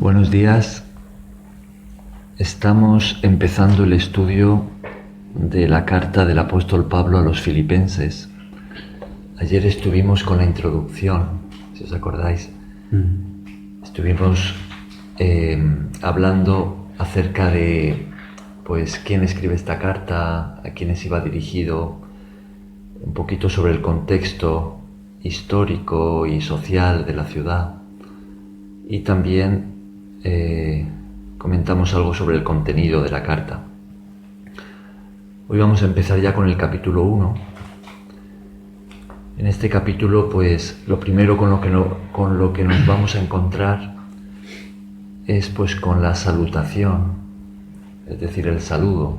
Buenos días. Estamos empezando el estudio de la carta del apóstol Pablo a los Filipenses. Ayer estuvimos con la introducción, si os acordáis. Estuvimos hablando acerca de quién escribe esta carta, a quiénes iba dirigido, un poquito sobre el contexto histórico y social de la ciudad, y también comentamos algo sobre el contenido de la carta. Hoy vamos a empezar ya con el capítulo 1. En este capítulo, lo primero con lo que nos vamos a encontrar es con la salutación, es decir, el saludo.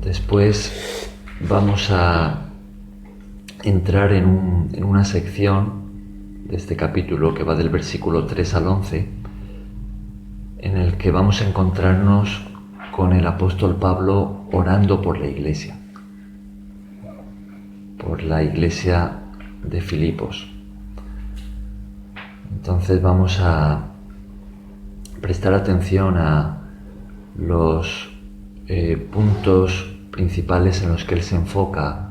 Después vamos a entrar en una sección de este capítulo que va del versículo 3 al 11, en el que vamos a encontrarnos con el apóstol Pablo orando por la iglesia de Filipos. Entonces vamos a prestar atención a los puntos principales en los que él se enfoca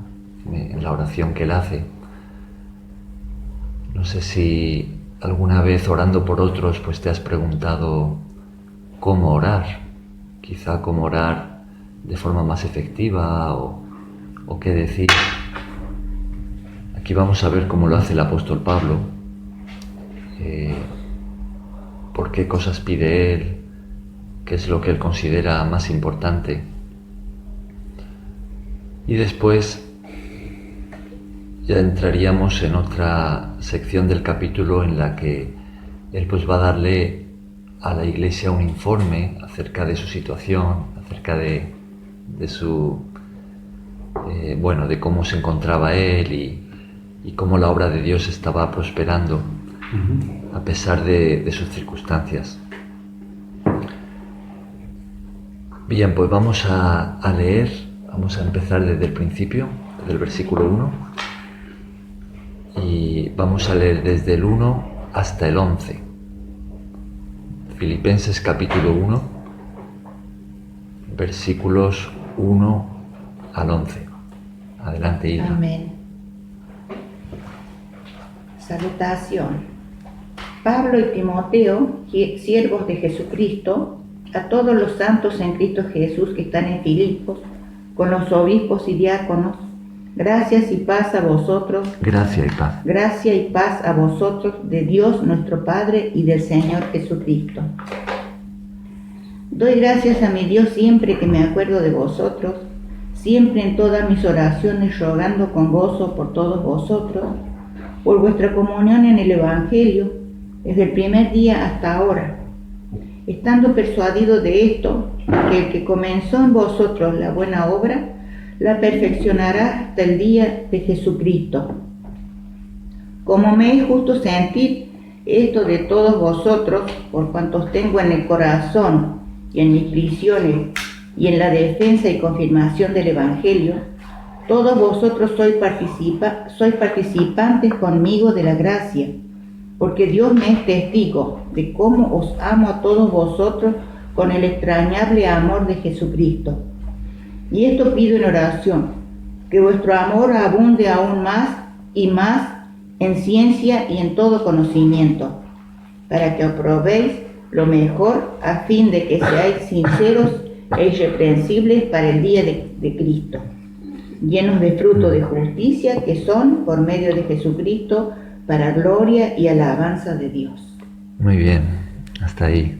en la oración que él hace. No sé si alguna vez orando por otros te has preguntado cómo orar, quizá cómo orar de forma más efectiva o qué decir. Aquí vamos a ver cómo lo hace el apóstol Pablo, por qué cosas pide él, qué es lo que él considera más importante. Y después ya entraríamos en otra sección del capítulo en la que él va a darle a la iglesia un informe acerca de su situación, acerca de su de cómo se encontraba él y cómo la obra de Dios estaba prosperando a pesar de sus circunstancias. Bien, vamos a leer, vamos a empezar desde el principio, desde el versículo 1, y vamos a leer desde el 1 hasta el 11. Filipenses capítulo 1, versículos 1 al 11. Adelante, Hilda. Amén. Salutación. Pablo y Timoteo, siervos de Jesucristo, a todos los santos en Cristo Jesús que están en Filipos, con los obispos y diáconos, gracias y paz a vosotros. Gracia y paz. Gracia y paz a vosotros de Dios nuestro Padre y del Señor Jesucristo. Doy gracias a mi Dios siempre que me acuerdo de vosotros, siempre en todas mis oraciones rogando con gozo por todos vosotros, por vuestra comunión en el Evangelio, desde el primer día hasta ahora, estando persuadido de esto, que el que comenzó en vosotros la buena obra, la perfeccionará hasta el día de Jesucristo. Como me es justo sentir esto de todos vosotros, por cuantos tengo en el corazón y en mis prisiones y en la defensa y confirmación del Evangelio, todos vosotros sois participantes conmigo de la gracia, porque Dios me es testigo de cómo os amo a todos vosotros con el extrañable amor de Jesucristo. Y esto pido en oración, que vuestro amor abunde aún más y más en ciencia y en todo conocimiento, para que aprobéis lo mejor a fin de que seáis sinceros e irreprensibles para el día de Cristo, llenos de fruto de justicia que son por medio de Jesucristo para gloria y alabanza de Dios. Muy bien, hasta ahí.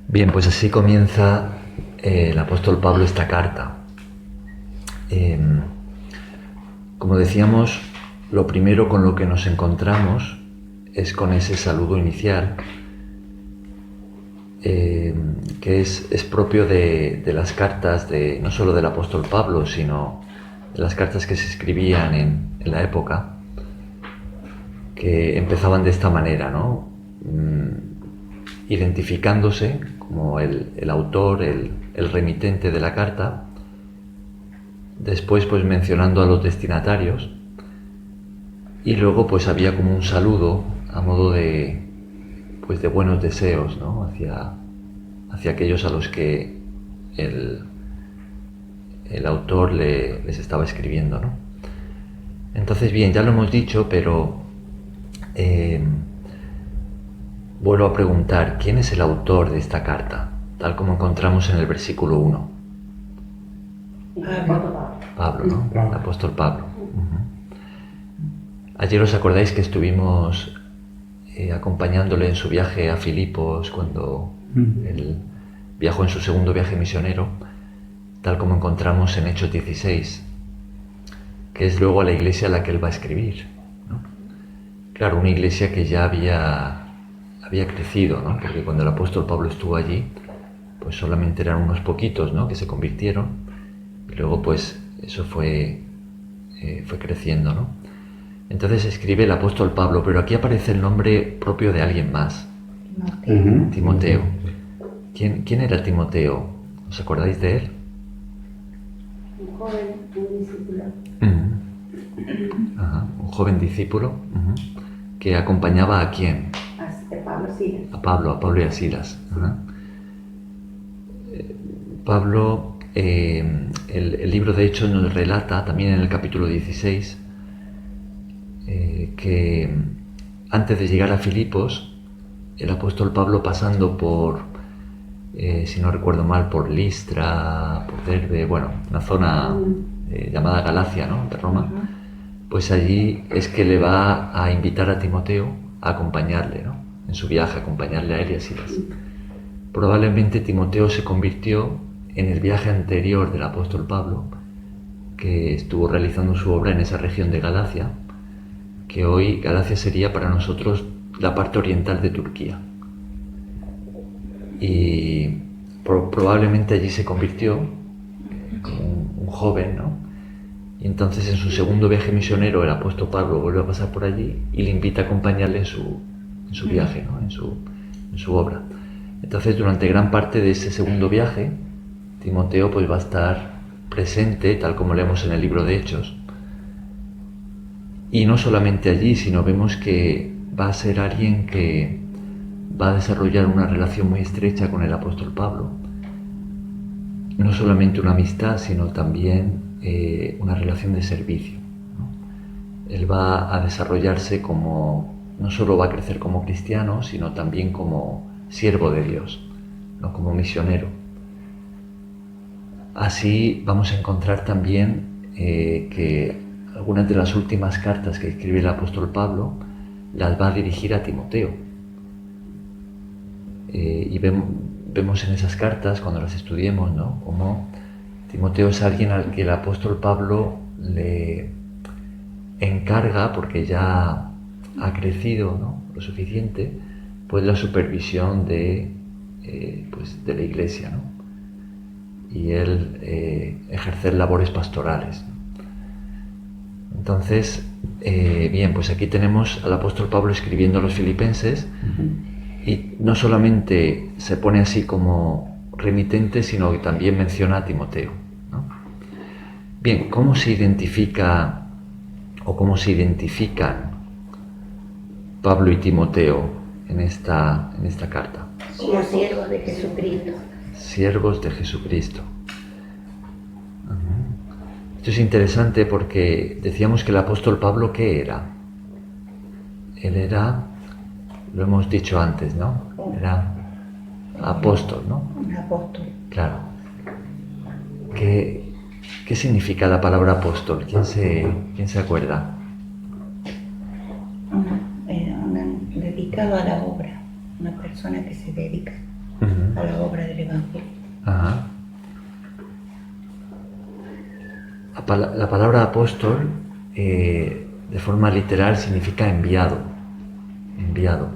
Bien, así comienza el apóstol Pablo esta carta. Como decíamos, lo primero con lo que nos encontramos es con ese saludo inicial, que es propio de las cartas, no solo del apóstol Pablo, sino de las cartas que se escribían en la época, que empezaban de esta manera, ¿no? Identificándose como el autor, el remitente de la carta, después mencionando a los destinatarios, y luego había como un saludo a modo de, pues de buenos deseos, ¿no? hacia aquellos a los que el autor les estaba escribiendo, ¿no? Entonces, bien, ya lo hemos dicho, pero vuelvo a preguntar, ¿quién es el autor de esta carta? Tal como encontramos en el versículo 1. Pablo, ¿no? El apóstol Pablo. Ayer os acordáis que estuvimos acompañándole en su viaje a Filipos cuando él viajó en su segundo viaje misionero, tal como encontramos en Hechos 16, que es luego a la iglesia a la que él va a escribir, ¿no? Claro, una iglesia que ya había crecido, ¿no? Porque cuando el apóstol Pablo estuvo allí, pues solamente eran unos poquitos, ¿no? Que se convirtieron, y luego pues eso fue creciendo, ¿no? Entonces escribe el apóstol Pablo, pero aquí aparece el nombre propio de alguien más. Timoteo. ¿Quién era Timoteo? ¿Os acordáis de él? Un joven, un discípulo. Un joven discípulo que acompañaba ¿a quién? A Pablo Silas. A Pablo y a Silas. Pablo, el libro de Hechos nos relata también en el capítulo 16 que antes de llegar a Filipos, el apóstol Pablo, pasando por, si no recuerdo mal, por Listra, por Derbe, bueno, una zona llamada Galacia, ¿no?, de Roma, pues allí es que le va a invitar a Timoteo a acompañarle, ¿no?, en su viaje, a acompañarle a él y a Silas. Probablemente Timoteo se convirtió en el viaje anterior del apóstol Pablo, que estuvo realizando su obra en esa región de Galacia, que hoy Galacia sería para nosotros la parte oriental de Turquía. Y probablemente allí se convirtió como un joven, ¿no? Y entonces en su segundo viaje misionero el apóstol Pablo vuelve a pasar por allí y le invita a acompañarle en su viaje, ¿no?, en su obra. Entonces durante gran parte de ese segundo viaje Timoteo pues va a estar presente, tal como leemos en el libro de Hechos. Y no solamente allí, sino vemos que va a ser alguien que va a desarrollar una relación muy estrecha con el apóstol Pablo. No solamente una amistad, sino también una relación de servicio, ¿no? Él va a desarrollarse no solo va a crecer como cristiano, sino también como siervo de Dios, ¿no?, como misionero. Así vamos a encontrar también que algunas de las últimas cartas que escribe el apóstol Pablo las va a dirigir a Timoteo. Y vemos en esas cartas, cuando las estudiemos, ¿no?, como Timoteo es alguien al que el apóstol Pablo le encarga, porque ya ha crecido, ¿no?, lo suficiente, pues la supervisión de la iglesia, ¿no?, y él ejercer labores pastorales, ¿no? Entonces, bien, pues aquí tenemos al apóstol Pablo escribiendo a los filipenses, y no solamente se pone así como remitente, sino que también menciona a Timoteo, ¿no? Bien, ¿cómo se identifica o cómo se identifican Pablo y Timoteo en esta carta? Como siervos de Jesucristo. Siervos de Jesucristo. Esto es interesante porque decíamos que el apóstol Pablo, ¿qué era? Él era, lo hemos dicho antes, ¿no? Era apóstol, ¿no? Un apóstol. Claro. ¿Qué significa la palabra apóstol? ¿Quién se acuerda? Dedicado a la obra, una persona que se dedica a la obra del Evangelio. Ajá. La palabra apóstol, de forma literal, significa enviado. Enviado.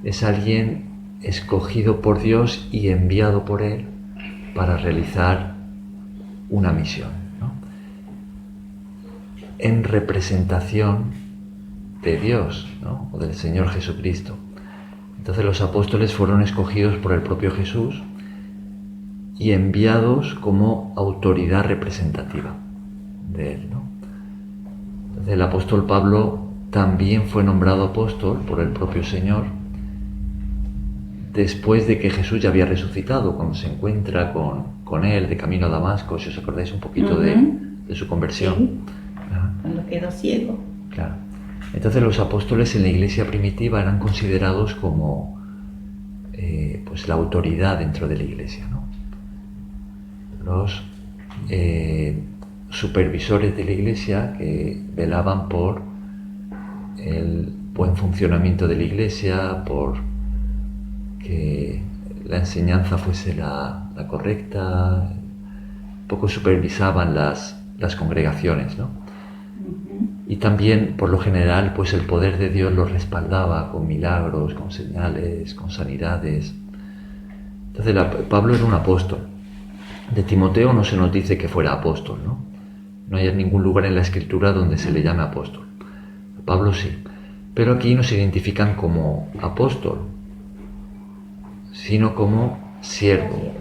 Es alguien escogido por Dios y enviado por Él para realizar una misión, ¿no?, en representación de Dios, ¿no?, o del Señor Jesucristo. Entonces los apóstoles fueron escogidos por el propio Jesús y enviados como autoridad representativa de Él, ¿no? Entonces el apóstol Pablo también fue nombrado apóstol por el propio Señor después de que Jesús ya había resucitado, cuando se encuentra con él de camino a Damasco, si os acordáis un poquito de su conversión. Sí, cuando quedó ciego. Claro. Entonces los apóstoles en la iglesia primitiva eran considerados como pues la autoridad dentro de la iglesia, ¿no? Los supervisores de la iglesia que velaban por el buen funcionamiento de la iglesia, por que la enseñanza fuese la correcta, un poco supervisaban las congregaciones, ¿no? Y también, por lo general, pues el poder de Dios los respaldaba con milagros, con señales, con sanidades. Entonces Pablo era un apóstol. De Timoteo no se nos dice que fuera apóstol, ¿no? No hay ningún lugar en la Escritura donde se le llame apóstol. A Pablo sí. Pero aquí no se identifican como apóstol, sino como siervo,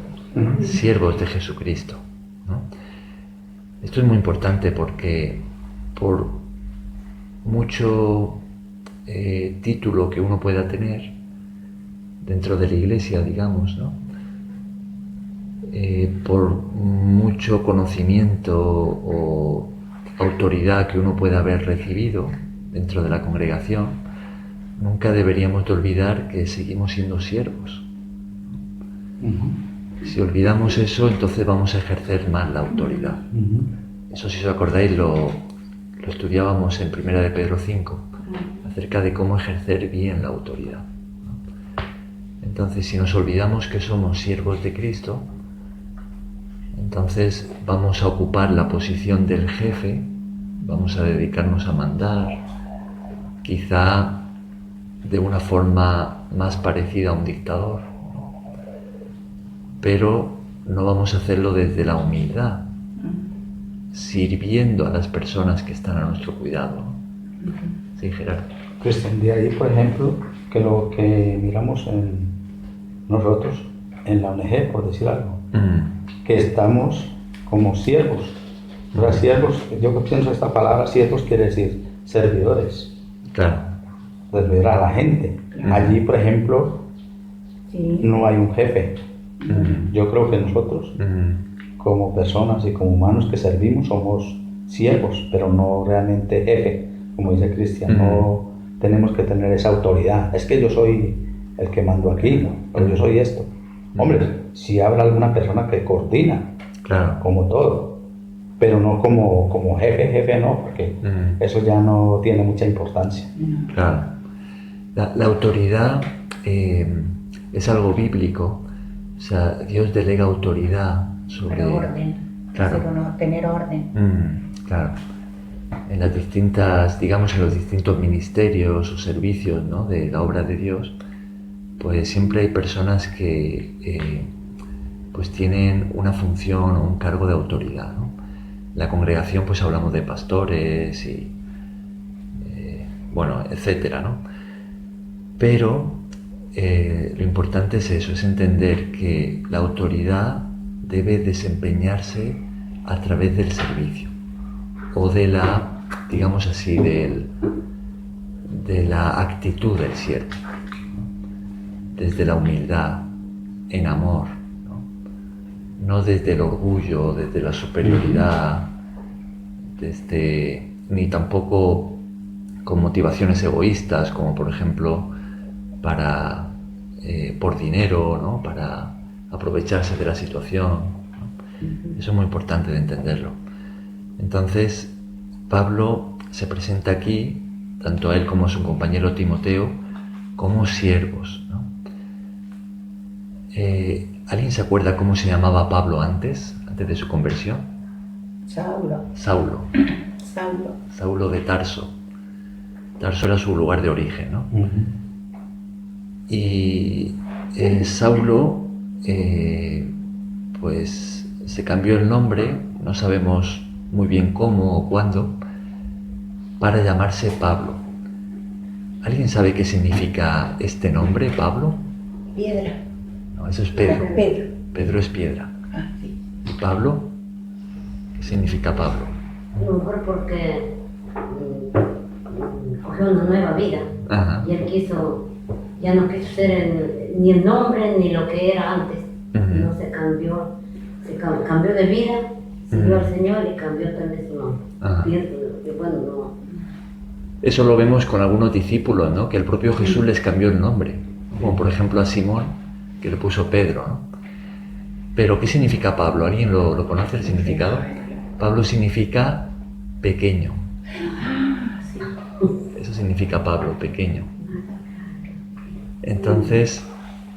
siervos de Jesucristo, ¿no? Esto es muy importante porque por mucho título que uno pueda tener dentro de la iglesia, digamos, ¿no? Por mucho conocimiento o autoridad que uno pueda haber recibido dentro de la congregación, nunca deberíamos de olvidar que seguimos siendo siervos. Si olvidamos eso, entonces vamos a ejercer mal la autoridad. Eso, si os acordáis, lo estudiábamos en 1 de Pedro 5, acerca de cómo ejercer bien la autoridad. Entonces, si nos olvidamos que somos siervos de Cristo, entonces vamos a ocupar la posición del jefe, vamos a dedicarnos a mandar, quizá de una forma más parecida a un dictador, pero no vamos a hacerlo desde la humildad, sirviendo a las personas que están a nuestro cuidado. Sí, Gerardo. Cristian, de ahí, por ejemplo, que lo que miramos en nosotros, en la ONG, por decir algo, que estamos como siervos. O sea, siervos, yo pienso esta palabra siervos quiere decir servidores. Claro. Servir a la gente. Allí, por ejemplo, no hay un jefe. Yo creo que nosotros, como personas y como humanos que servimos, somos siervos, pero no realmente jefe, como dice Cristian. No tenemos que tener esa autoridad. Es que yo soy el que mando aquí, ¿no? Pero yo soy esto. Hombre, si habrá alguna persona que coordina, Claro. como todo, pero no como jefe no, porque eso ya no tiene mucha importancia. Claro. La autoridad es algo bíblico. O sea, Dios delega autoridad sobre... Pero orden. Claro. Tener orden. Claro. En las distintas, digamos, en los distintos ministerios o servicios, ¿no?, de la obra de Dios, pues siempre hay personas que pues tienen una función o un cargo de autoridad, ¿no? En la congregación pues hablamos de pastores y bueno, etcétera, ¿no? Pero lo importante es eso, es entender que la autoridad debe desempeñarse a través del servicio o de la, digamos así, de la actitud del siervo, desde la humildad, en amor, no desde el orgullo, desde la superioridad, ni tampoco con motivaciones egoístas, como por ejemplo por dinero, ¿no?, para aprovecharse de la situación, ¿no? Eso es muy importante de entenderlo. Entonces, Pablo se presenta aquí, tanto a él como a su compañero Timoteo, como siervos, ¿no? ¿Alguien se acuerda cómo se llamaba Pablo antes de su conversión? Saulo de Tarso. Tarso era su lugar de origen, ¿no? Y Saulo, pues se cambió el nombre, no sabemos muy bien cómo o cuándo, para llamarse Pablo. ¿Alguien sabe qué significa este nombre, Pablo? Piedra. No, eso es Pedro. Pedro. Pedro es piedra. Sí. ¿Y Pablo? ¿Qué significa Pablo? A lo mejor porque cogió una nueva vida. Ajá. Y él ya no quiso ser ni el nombre ni lo que era antes. No se cambió, cambió de vida, siguió al Señor y cambió también su nombre. Pienso que bueno, no. Eso lo vemos con algunos discípulos, ¿no? Que el propio Jesús les cambió el nombre, como por ejemplo a Simón, que le puso Pedro, ¿no? Pero ¿qué significa Pablo? ¿Alguien lo conoce el significado? Pablo significa pequeño. Eso significa Pablo, pequeño. Entonces,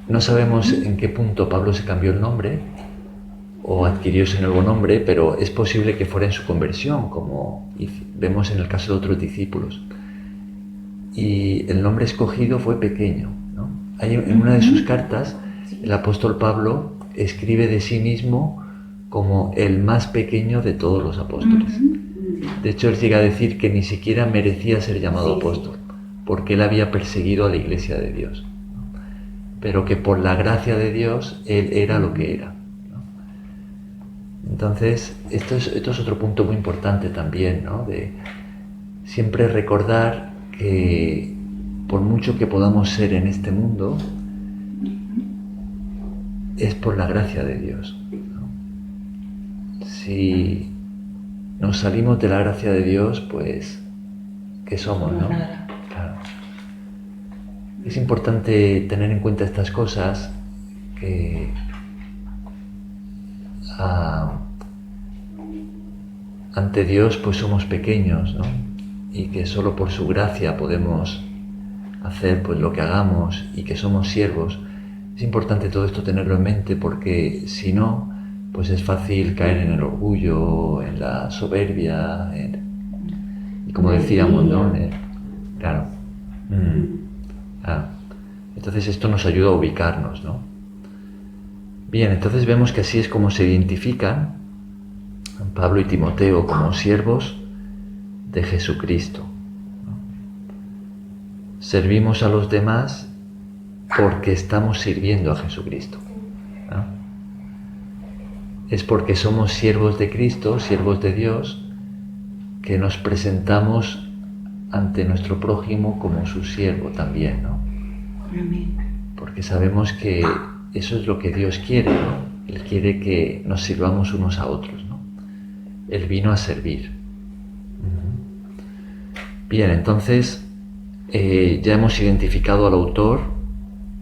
no sabemos en qué punto Pablo se cambió el nombre o adquirió ese nuevo nombre, pero es posible que fuera en su conversión, como vemos en el caso de otros discípulos. Y el nombre escogido fue pequeño, ¿no? En una de sus cartas, el apóstol Pablo escribe de sí mismo como el más pequeño de todos los apóstoles. De hecho, él llega a decir que ni siquiera merecía ser llamado apóstol, porque él había perseguido a la iglesia de Dios, ¿no? Pero que por la gracia de Dios, él era lo que era, ¿no? Entonces, esto es otro punto muy importante también, ¿no? De siempre recordar que por mucho que podamos ser en este mundo, es por la gracia de Dios, ¿no? Si nos salimos de la gracia de Dios, pues, ¿qué somos, no? Claro. Es importante tener en cuenta estas cosas, que ante Dios pues somos pequeños, ¿no? Y que solo por su gracia podemos hacer pues lo que hagamos, y que somos siervos. Es importante todo esto tenerlo en mente, porque si no, pues es fácil caer en el orgullo, en la soberbia, y como decíamos, ¿no? Claro. Entonces esto nos ayuda a ubicarnos, ¿no? Bien, entonces vemos que así es como se identifican Pablo y Timoteo como siervos de Jesucristo, ¿no? Servimos a los demás porque estamos sirviendo a Jesucristo, ¿no? Es porque somos siervos de Cristo, siervos de Dios, que nos presentamos ante nuestro prójimo como su siervo también, ¿no? Amén. Porque sabemos que eso es lo que Dios quiere, ¿no? Él quiere que nos sirvamos unos a otros, ¿no? Él vino a servir. Bien, entonces ya hemos identificado al autor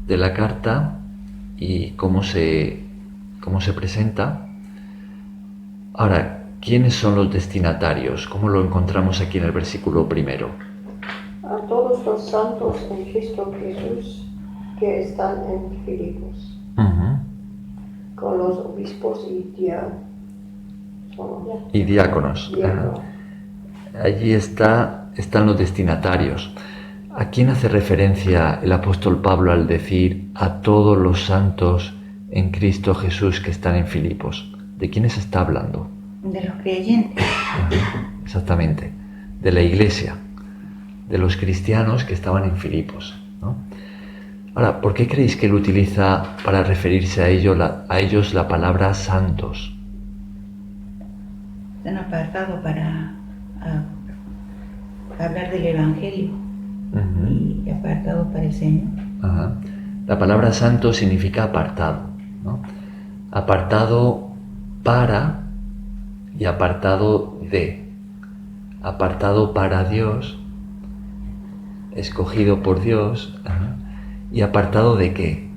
de la carta y cómo se presenta. Ahora, ¿quiénes son los destinatarios? ¿Cómo lo encontramos aquí en el versículo primero? A todos los santos en Cristo Jesús que están en Filipos, con los obispos y diáconos. Allí están los destinatarios. ¿A quién hace referencia el apóstol Pablo al decir a todos los santos en Cristo Jesús que están en Filipos? ¿De quiénes está hablando? De los creyentes. Exactamente, de la iglesia, de los cristianos que estaban en Filipos, ¿no? Ahora, ¿por qué creéis que él utiliza para referirse a ellos la palabra santos? Están apartados para hablar del Evangelio y apartados para el Señor. La palabra santo significa apartado, ¿no? Apartado para y apartado de. Apartado para Dios, escogido por Dios. ¿Y apartado de qué?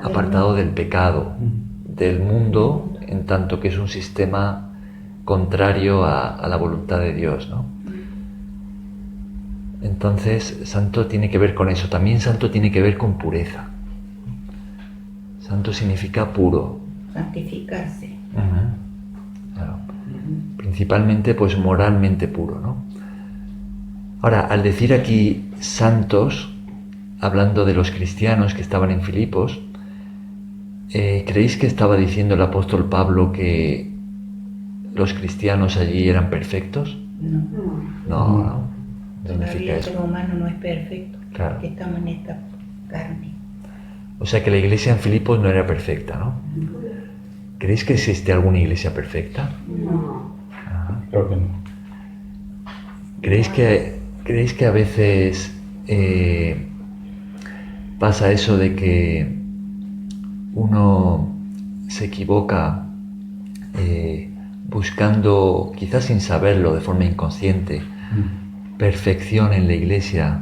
Apartado del pecado, del mundo, en tanto que es un sistema contrario a la voluntad de Dios, ¿no? Entonces, santo tiene que ver con eso. También santo tiene que ver con pureza. Santo significa puro. Santificarse. Claro. Principalmente, pues, moralmente puro, ¿no? Ahora, al decir aquí santos, hablando de los cristianos que estaban en Filipos, ¿creéis que estaba diciendo el apóstol Pablo que los cristianos allí eran perfectos? No. Todavía el ser humano no es perfecto, claro, porque estamos en esta carne. O sea que la iglesia en Filipos no era perfecta, ¿no? ¿Creéis que existe alguna iglesia perfecta? Creo que no. ¿Creéis que ¿Creéis que a veces pasa eso de que uno se equivoca buscando, quizás sin saberlo, de forma inconsciente, perfección en la iglesia,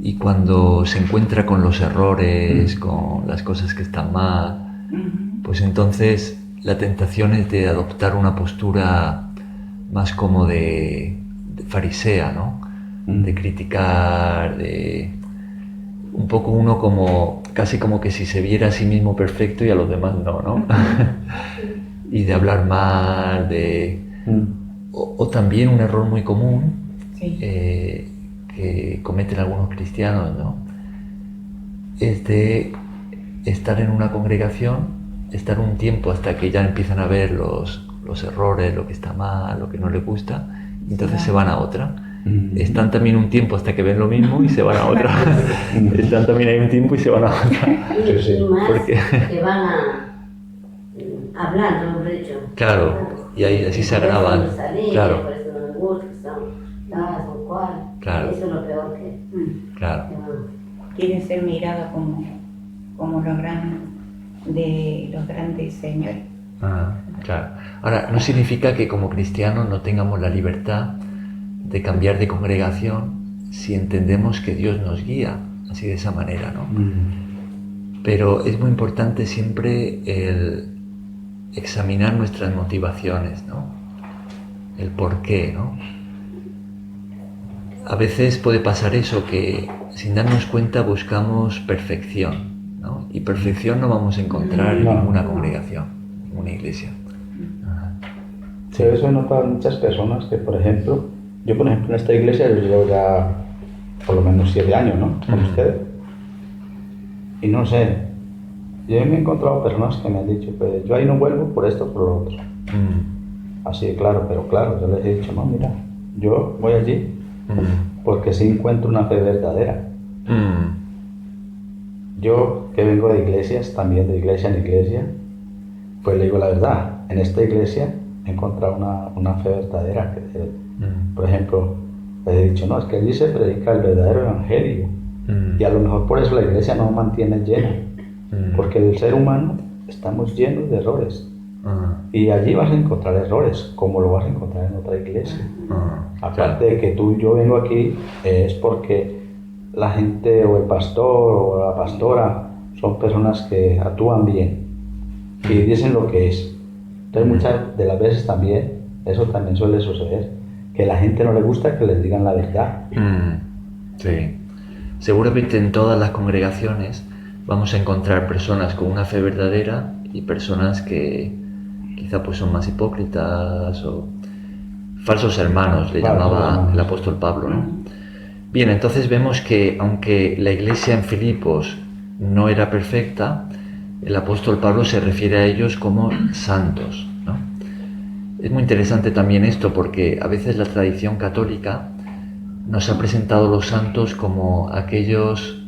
y cuando se encuentra con los errores, con las cosas que están mal, pues entonces la tentación es de adoptar una postura más como de farisea, ¿no? De criticar, de un poco uno como casi como que si se viera a sí mismo perfecto y a los demás no. Y de hablar mal, o también un error muy común, sí, que cometen algunos cristianos, ¿no? Es de estar en una congregación, estar un tiempo hasta que ya empiezan a ver los errores, lo que está mal, lo que no les gusta, y entonces se van a otra. Están también un tiempo hasta que ven lo mismo y se van a otra. Están también ahí un tiempo y se van a otra. Y más porque que van a hablar, ¿no? De hecho. Claro, y ahí así se agravan. Claro. Por eso no me gusta, son cual. Claro. Eso es lo peor que. Claro. Quieren ser mirados como los grandes señores. Claro. Ahora, no significa que como cristianos no tengamos la libertad de cambiar de congregación si entendemos que Dios nos guía, así de esa manera, ¿no? Pero es muy importante siempre el examinar nuestras motivaciones, ¿no? El por qué, ¿no? A veces puede pasar eso, que sin darnos cuenta buscamos perfección, ¿no? Y perfección no vamos a encontrar en ninguna congregación, en ninguna iglesia. Sí, eso he notado en muchas personas que, por ejemplo, yo en esta iglesia llevo ya por lo menos 7 años, ¿no? Con ustedes. Y no sé, yo me he encontrado personas que me han dicho, pues yo ahí no vuelvo por esto, por lo otro. Así de claro, pero claro, yo les he dicho, no, mira, yo voy allí porque sí encuentro una fe verdadera. Yo, que vengo de iglesias, también de iglesia en iglesia, pues le digo la verdad, en esta iglesia he encontrado una fe verdadera. Por ejemplo, les he dicho, no, es que allí se predica el verdadero evangelio. Y a lo mejor por eso la iglesia no mantiene llena. Porque el ser humano estamos llenos de errores. Y allí vas a encontrar errores, como lo vas a encontrar en otra iglesia. Aparte de que yo vengo aquí, es porque la gente o el pastor o la pastora son personas que actúan bien y dicen lo que es. Entonces muchas de las veces también, eso también suele suceder, que a la gente no le gusta que les digan la verdad. Sí. Seguramente en todas las congregaciones vamos a encontrar personas con una fe verdadera y personas que quizá pues son más hipócritas o falsos hermanos, le llamaba el apóstol Pablo, ¿no? Bien, entonces vemos que aunque la iglesia en Filipos no era perfecta, el apóstol Pablo se refiere a ellos como santos, ¿no? Es muy interesante también esto porque a veces la tradición católica nos ha presentado los santos como aquellos,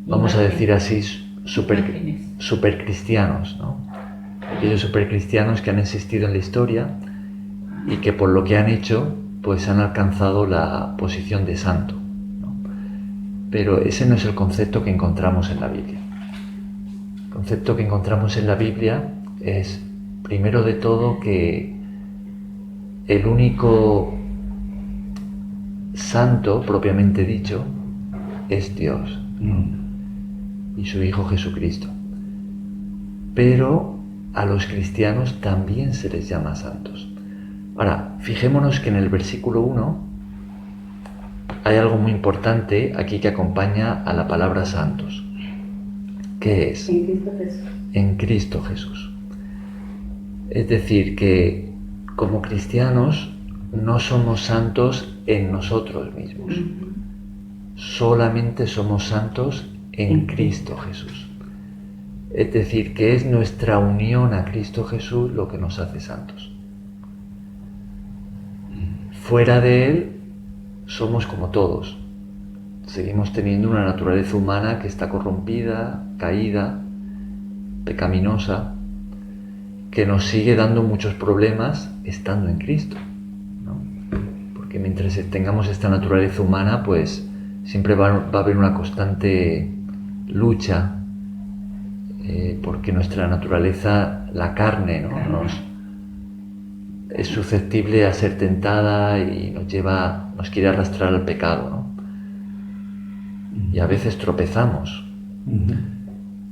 vamos a decir así, super cristianos, ¿no? Aquellos supercristianos que han existido en la historia y que por lo que han hecho pues han alcanzado la posición de santo, ¿no? Pero ese no es el concepto que encontramos en la Biblia. El concepto que encontramos en la Biblia es, primero de todo, que el único santo, propiamente dicho, es Dios y su Hijo Jesucristo. Pero a los cristianos también se les llama santos. Ahora, fijémonos que en el versículo 1 hay algo muy importante aquí que acompaña a la palabra santos. ¿Qué es? En Cristo Jesús. En Cristo Jesús. Es decir, que como cristianos no somos santos en nosotros mismos. Solamente somos santos en Cristo Jesús. Es decir, que es nuestra unión a Cristo Jesús lo que nos hace santos. Fuera de Él somos como todos. Seguimos teniendo una naturaleza humana que está corrompida, caída, pecaminosa, que nos sigue dando muchos problemas estando en Cristo, ¿no? Porque mientras tengamos esta naturaleza humana, pues siempre va a haber una constante lucha, porque nuestra naturaleza, la carne, ¿no? Es susceptible a ser tentada y nos quiere arrastrar al pecado, ¿no? Y a veces tropezamos.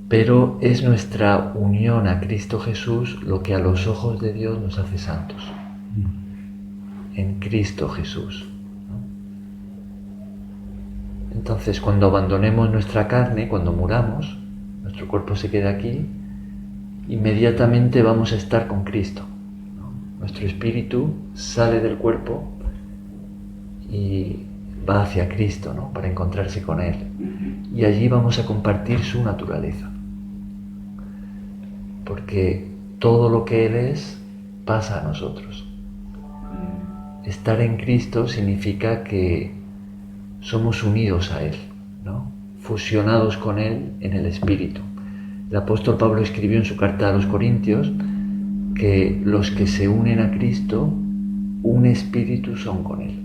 Pero es nuestra unión a Cristo Jesús lo que a los ojos de Dios nos hace santos. En Cristo Jesús, ¿no? Entonces, cuando abandonemos nuestra carne, cuando muramos, nuestro cuerpo se queda aquí, inmediatamente vamos a estar con Cristo, ¿no? Nuestro espíritu sale del cuerpo y va hacia Cristo, ¿no? Para encontrarse con Él. Y allí vamos a compartir su naturaleza. Porque todo lo que Él es pasa a nosotros. Estar en Cristo significa que somos unidos a Él, ¿no? Fusionados con Él en el Espíritu. El apóstol Pablo escribió en su carta a los Corintios que los que se unen a Cristo, un espíritu son con Él.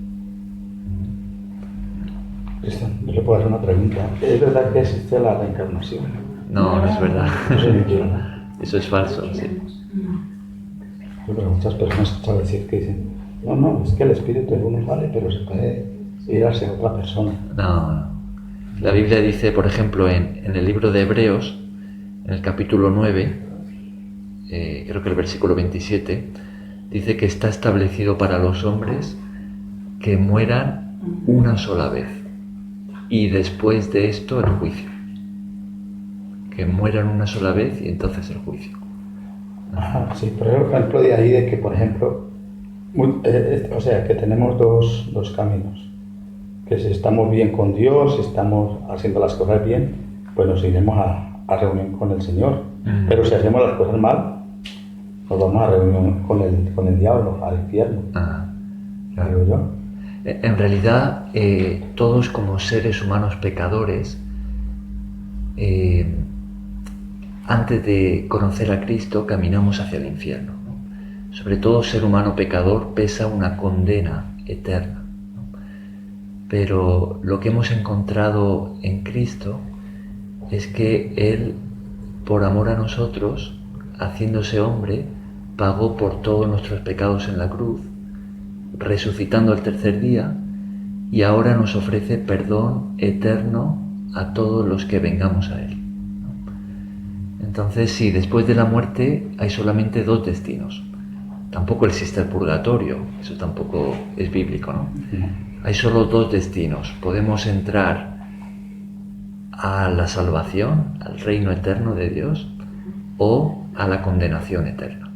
Cristian, yo le puedo hacer una pregunta. ¿Es verdad que existe la reencarnación? No, no es verdad. Eso es falso, sí. Pero muchas personas escuchan decir que dicen, no, es que el espíritu de uno sale, pero se puede ir hacia otra persona. No. La Biblia dice, por ejemplo, en el libro de Hebreos, en el capítulo 9, creo que el versículo 27, dice que está establecido para los hombres que mueran una sola vez y después de esto el juicio. Que mueran una sola vez y entonces el juicio. Ajá, sí, pero por ejemplo de ahí de que, por ejemplo, o sea, que tenemos dos caminos. Que si estamos bien con Dios, si estamos haciendo las cosas bien, pues nos iremos a reunión con el Señor. Pero si hacemos las cosas mal, nos vamos a reunión con el diablo, al infierno. Claro. Digo yo. En realidad, todos como seres humanos pecadores, antes de conocer a Cristo, caminamos hacia el infierno, ¿no? Sobre todo ser humano pecador pesa una condena eterna, ¿no? Pero lo que hemos encontrado en Cristo es que Él, por amor a nosotros, haciéndose hombre, pagó por todos nuestros pecados en la cruz, resucitando al tercer día, y ahora nos ofrece perdón eterno a todos los que vengamos a Él. Entonces, sí, después de la muerte hay solamente dos destinos. Tampoco existe el purgatorio, eso tampoco es bíblico, ¿no? Hay solo dos destinos. Podemos entrar a la salvación, al reino eterno de Dios, o a la condenación eterna.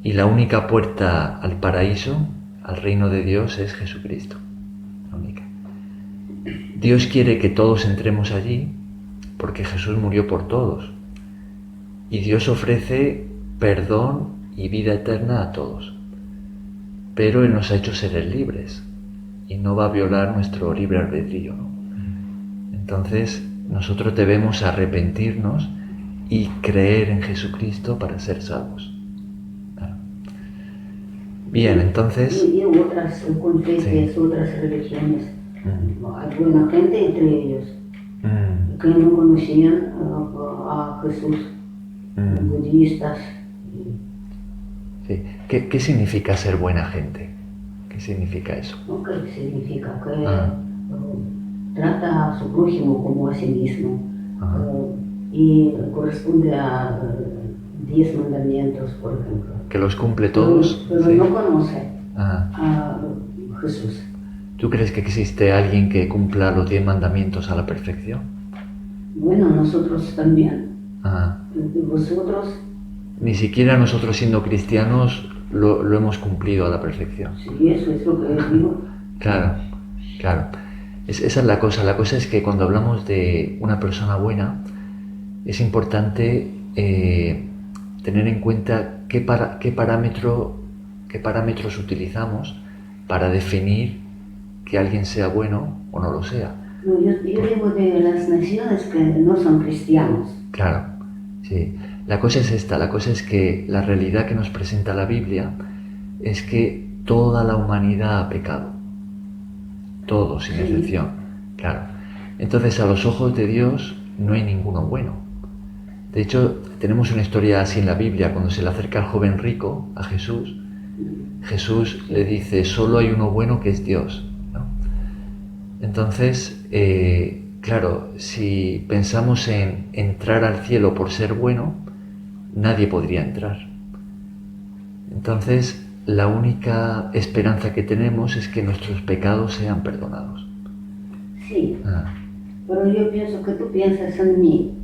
Y la única puerta al paraíso, al reino de Dios, es Jesucristo. La única. Dios quiere que todos entremos allí porque Jesús murió por todos. Y Dios ofrece perdón y vida eterna a todos. Pero Él nos ha hecho seres libres y no va a violar nuestro libre albedrío, ¿no? Entonces, nosotros debemos arrepentirnos y creer en Jesucristo para ser salvos. Bien, entonces... Y otras confesiones, otras religiones. Hay buena gente entre ellos que no conocían a Jesús, budistas. Sí. ¿Qué significa ser buena gente? ¿Qué significa eso? ¿Qué significa? Que trata a su prójimo como a sí mismo y corresponde a 10 mandamientos, por ejemplo. Que los cumple todos. Pero sí. no conoce a Jesús. ¿Tú crees que existe alguien que cumpla los 10 mandamientos a la perfección? Bueno, nosotros también. Vosotros... Ni siquiera nosotros siendo cristianos lo hemos cumplido a la perfección. Sí, eso es lo que digo. Claro. Esa es la cosa. La cosa es que cuando hablamos de una persona buena, es importante tener en cuenta qué parámetros utilizamos para definir que alguien sea bueno o no lo sea. No, yo digo de las naciones que no son cristianos. Claro, sí. La cosa es esta, la cosa es que la realidad que nos presenta la Biblia es que toda la humanidad ha pecado. Todos, sin excepción. Claro. Entonces, a los ojos de Dios no hay ninguno bueno. De hecho, tenemos una historia así en la Biblia. Cuando se le acerca al joven rico, a Jesús, Jesús le dice, solo hay uno bueno que es Dios, ¿no? Entonces, claro, si pensamos en entrar al cielo por ser bueno, nadie podría entrar. Entonces, la única esperanza que tenemos es que nuestros pecados sean perdonados. Sí, pero yo pienso que tú piensas en mí,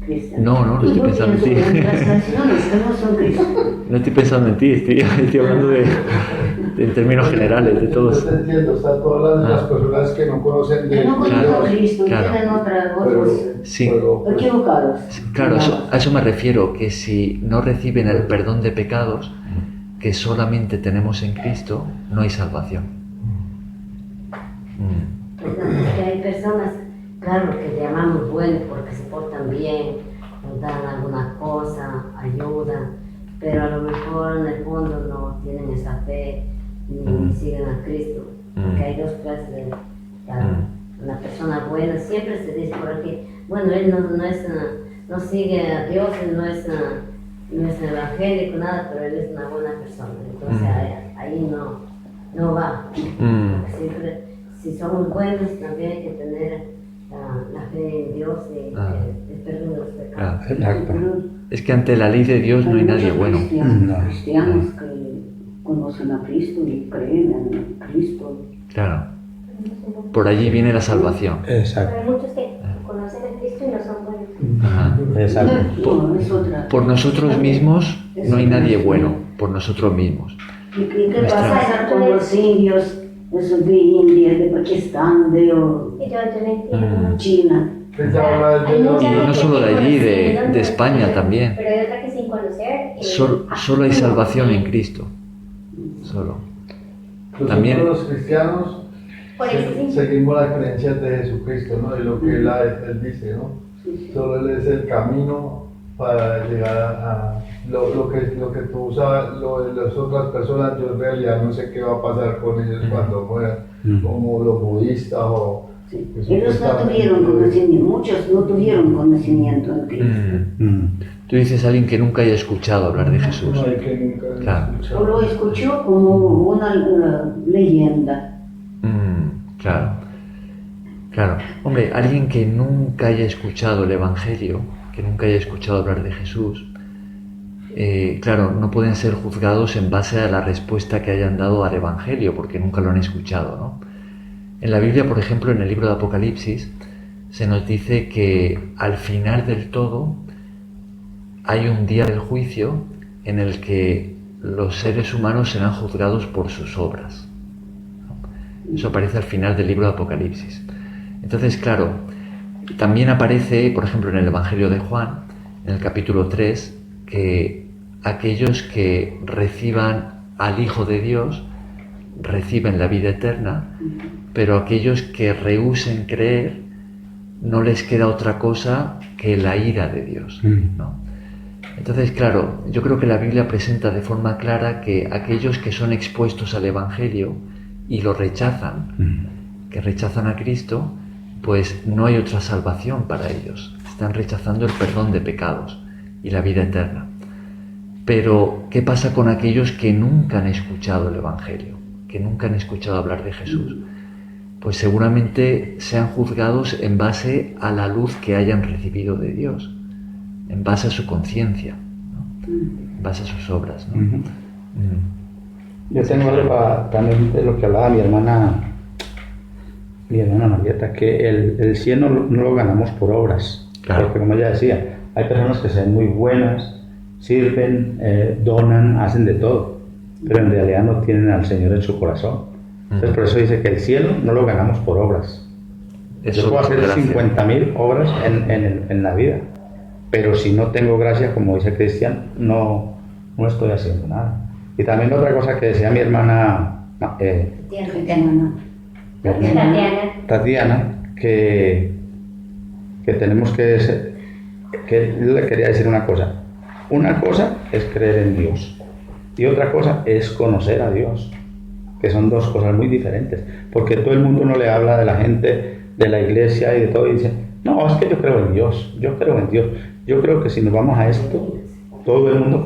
Cristian. No estoy pensando en ti. Las canciones que no son cristianas. No estoy pensando en ti, estoy hablando en términos generales, de todos. Yo te entiendo, está todas las personas que no conocen de Que no conocen a Cristo, claro. tienen otros Sí. equivocados. Claro, a eso me refiero, que si no reciben el perdón de pecados que solamente tenemos en Cristo, no hay salvación. Porque hay personas, claro, que llamamos buenos porque se portan bien, nos dan alguna cosa, ayudan, pero a lo mejor en el fondo no tienen esa fe ni siguen a Cristo. Porque hay dos clases de una persona buena, siempre se dice por aquí, bueno, él no sigue a Dios, él no es evangélico, nada, pero él es una buena persona. Entonces ahí no va. Siempre, si somos buenos, también hay que tener la fe en Dios y el perdón de los pecados. Es que ante la ley de Dios no hay nadie bueno. Cristianos que conocen a Cristo y creen en Cristo. Claro. Por allí viene la salvación. Exacto. Pero hay muchos que conocen a Cristo y no son buenos. Ajá. Exacto. No, es otra. Por nosotros mismos no hay nadie bueno, por nosotros mismos. ¿Y qué pasa con los indios, esos de India, de Pakistán, de Yo no entiendo. China? Hay mucha Y no gente solo de que allí, conoce, de España también. Pero hay otra que sin conocer. Solo hay salvación en Cristo. Solo. También- Nosotros los cristianos Por eso sí. seguimos las creencias de Jesucristo, ¿no? Y lo que él dice, ¿no? Solo Él es el camino para llegar a lo que tú sabes, lo de las otras personas, yo en realidad no sé qué va a pasar con ellos cuando mueran, como los budistas o... Sí. pues, Ellos no tuvieron conocimiento, muchos no tuvieron conocimiento en Cristo. Tú dices a alguien que nunca haya escuchado hablar de Jesús. No hay que nunca Claro. escuchar. O lo escuchó como una leyenda. Claro. Claro. Hombre, alguien que nunca haya escuchado el Evangelio, que nunca haya escuchado hablar de Jesús, claro, no pueden ser juzgados en base a la respuesta que hayan dado al Evangelio, porque nunca lo han escuchado, ¿no? En la Biblia, por ejemplo, en el libro de Apocalipsis, se nos dice que al final del todo hay un día del juicio en el que los seres humanos serán juzgados por sus obras. Eso aparece al final del libro de Apocalipsis. Entonces, claro, también aparece, por ejemplo, en el Evangelio de Juan, en el capítulo 3, que aquellos que reciban al Hijo de Dios reciben la vida eterna, pero aquellos que rehúsen creer no les queda otra cosa que la ira de Dios, ¿no? Entonces, claro, yo creo que la Biblia presenta de forma clara que aquellos que son expuestos al Evangelio y lo rechazan, que rechazan a Cristo, pues no hay otra salvación para ellos. Están rechazando el perdón de pecados y la vida eterna. Pero, ¿qué pasa con aquellos que nunca han escuchado el Evangelio, que nunca han escuchado hablar de Jesús? Pues seguramente sean juzgados en base a la luz que hayan recibido de Dios, en base a su conciencia, ¿no? En base a sus obras, ¿no? Yo tengo algo también de lo que hablaba mi hermana Marieta, que el cielo no lo ganamos por obras. Claro. Porque como ella decía, hay personas que se ven muy buenas, sirven, donan, hacen de todo, pero en realidad no tienen al Señor en su corazón. Entonces por eso dice que el cielo no lo ganamos por obras. Yo puedo hacer 50.000 obras en la vida, pero si no tengo gracia, como dice Cristian, no estoy haciendo nada. Y también otra cosa que decía mi hermana Tatiana, que tenemos que ser, que yo le quería decir una cosa. Una cosa es creer en Dios y otra cosa es conocer a Dios. que son dos cosas muy diferentes, porque todo el mundo no le habla de la gente de la iglesia y de todo y dice, no, es que yo creo en Dios, yo creo en Dios. Yo creo que si nos vamos a esto, todo el mundo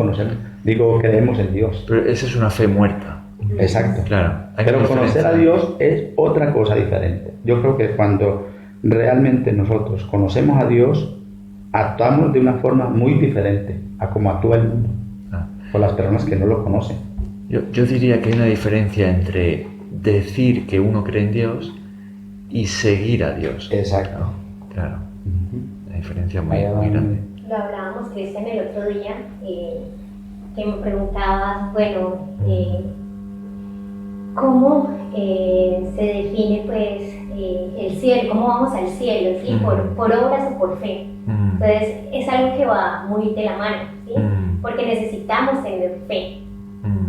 creemos en Dios. Pero esa es una fe muerta. Exacto. Claro. Pero conocer a Dios es otra cosa diferente. Yo creo que cuando realmente nosotros conocemos a Dios, actuamos de una forma muy diferente a como actúa el mundo, con las personas que no lo conocen. Yo diría que hay una diferencia entre decir que uno cree en Dios y seguir a Dios. Exacto. ¿No? Claro. Una diferencia muy grande. Lo hablábamos, Cristian, el otro día, que me preguntabas, bueno, ¿cómo se define pues el cielo? ¿Cómo vamos al cielo? ¿Sí? ¿Por obras o por fe? Entonces es algo que va muy de la mano, ¿sí? Porque necesitamos tener fe,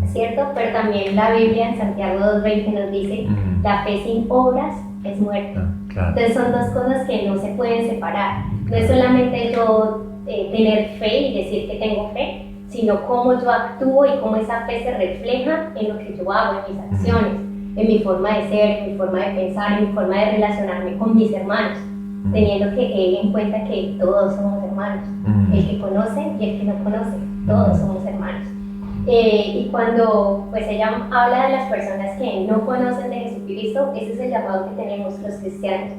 ¿cierto? Pero también la Biblia en Santiago 2:20 nos dice, la fe sin obras es muerta. Claro. Entonces son dos cosas que no se pueden separar. No es solamente yo tener fe y decir que tengo fe, sino cómo yo actúo y cómo esa fe se refleja en lo que yo hago, en mis acciones, en mi forma de ser, en mi forma de pensar, en mi forma de relacionarme con mis hermanos, teniendo que en cuenta que todos somos hermanos, el que conoce y el que no conoce, todos somos hermanos. Y cuando pues ella habla de las personas que no conocen de Jesucristo, ese es el llamado que tenemos los cristianos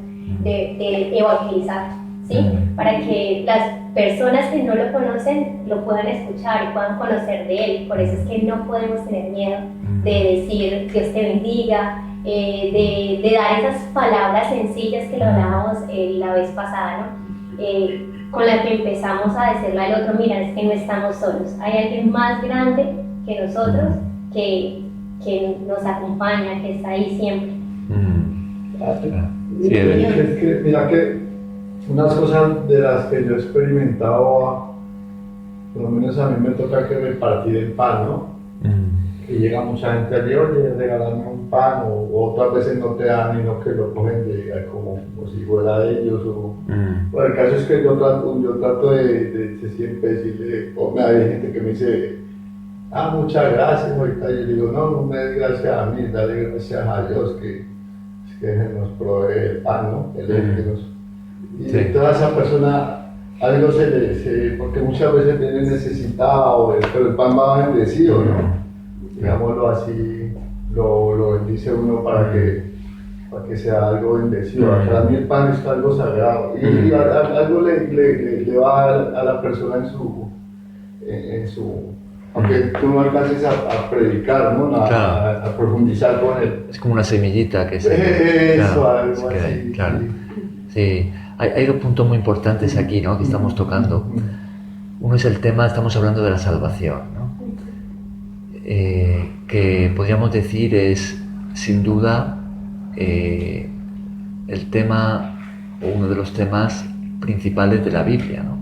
de evangelizar, ¿sí? Para que las personas que no lo conocen lo puedan escuchar y puedan conocer de Él. Por eso es que no podemos tener miedo de decir Dios te bendiga, de dar esas palabras sencillas que lo hablábamos la vez pasada, ¿no? Con la que empezamos a decirle al otro, mira, es que no estamos solos, hay alguien más grande que nosotros que nos acompaña, que está ahí siempre. Sí, es que, mira que unas cosas de las que yo he experimentado, por lo menos a mí me toca que repartir el pan, ¿no? Que llega mucha gente allí, oye, regalarme un pan, o otras veces no te dan y no que lo cogen como si fuera de ellos. Bueno, el caso es que yo trato de siempre decirle, hay gente que me dice, muchas gracias, ahorita yo digo, no me des gracias a mí, dale gracias a Dios que nos provee el pan, ¿no? Y toda esa persona, algo porque muchas veces viene necesitado, pero el pan va bendecido, ¿no? Digámoslo así, lo bendice uno para que sea algo bendecido. Para mí el pan es algo sagrado y algo le va a la persona en su aunque tú no alcances a predicar, ¿no? A profundizar con él. Es como una semillita que se... Eso, claro, algo se queda así. ahí, claro. Sí. Hay dos puntos muy importantes aquí, ¿no? Que estamos tocando. Uno es el tema, estamos hablando de la salvación, ¿no? Que podríamos decir es, sin duda, el tema, o uno de los temas principales de la Biblia, ¿no?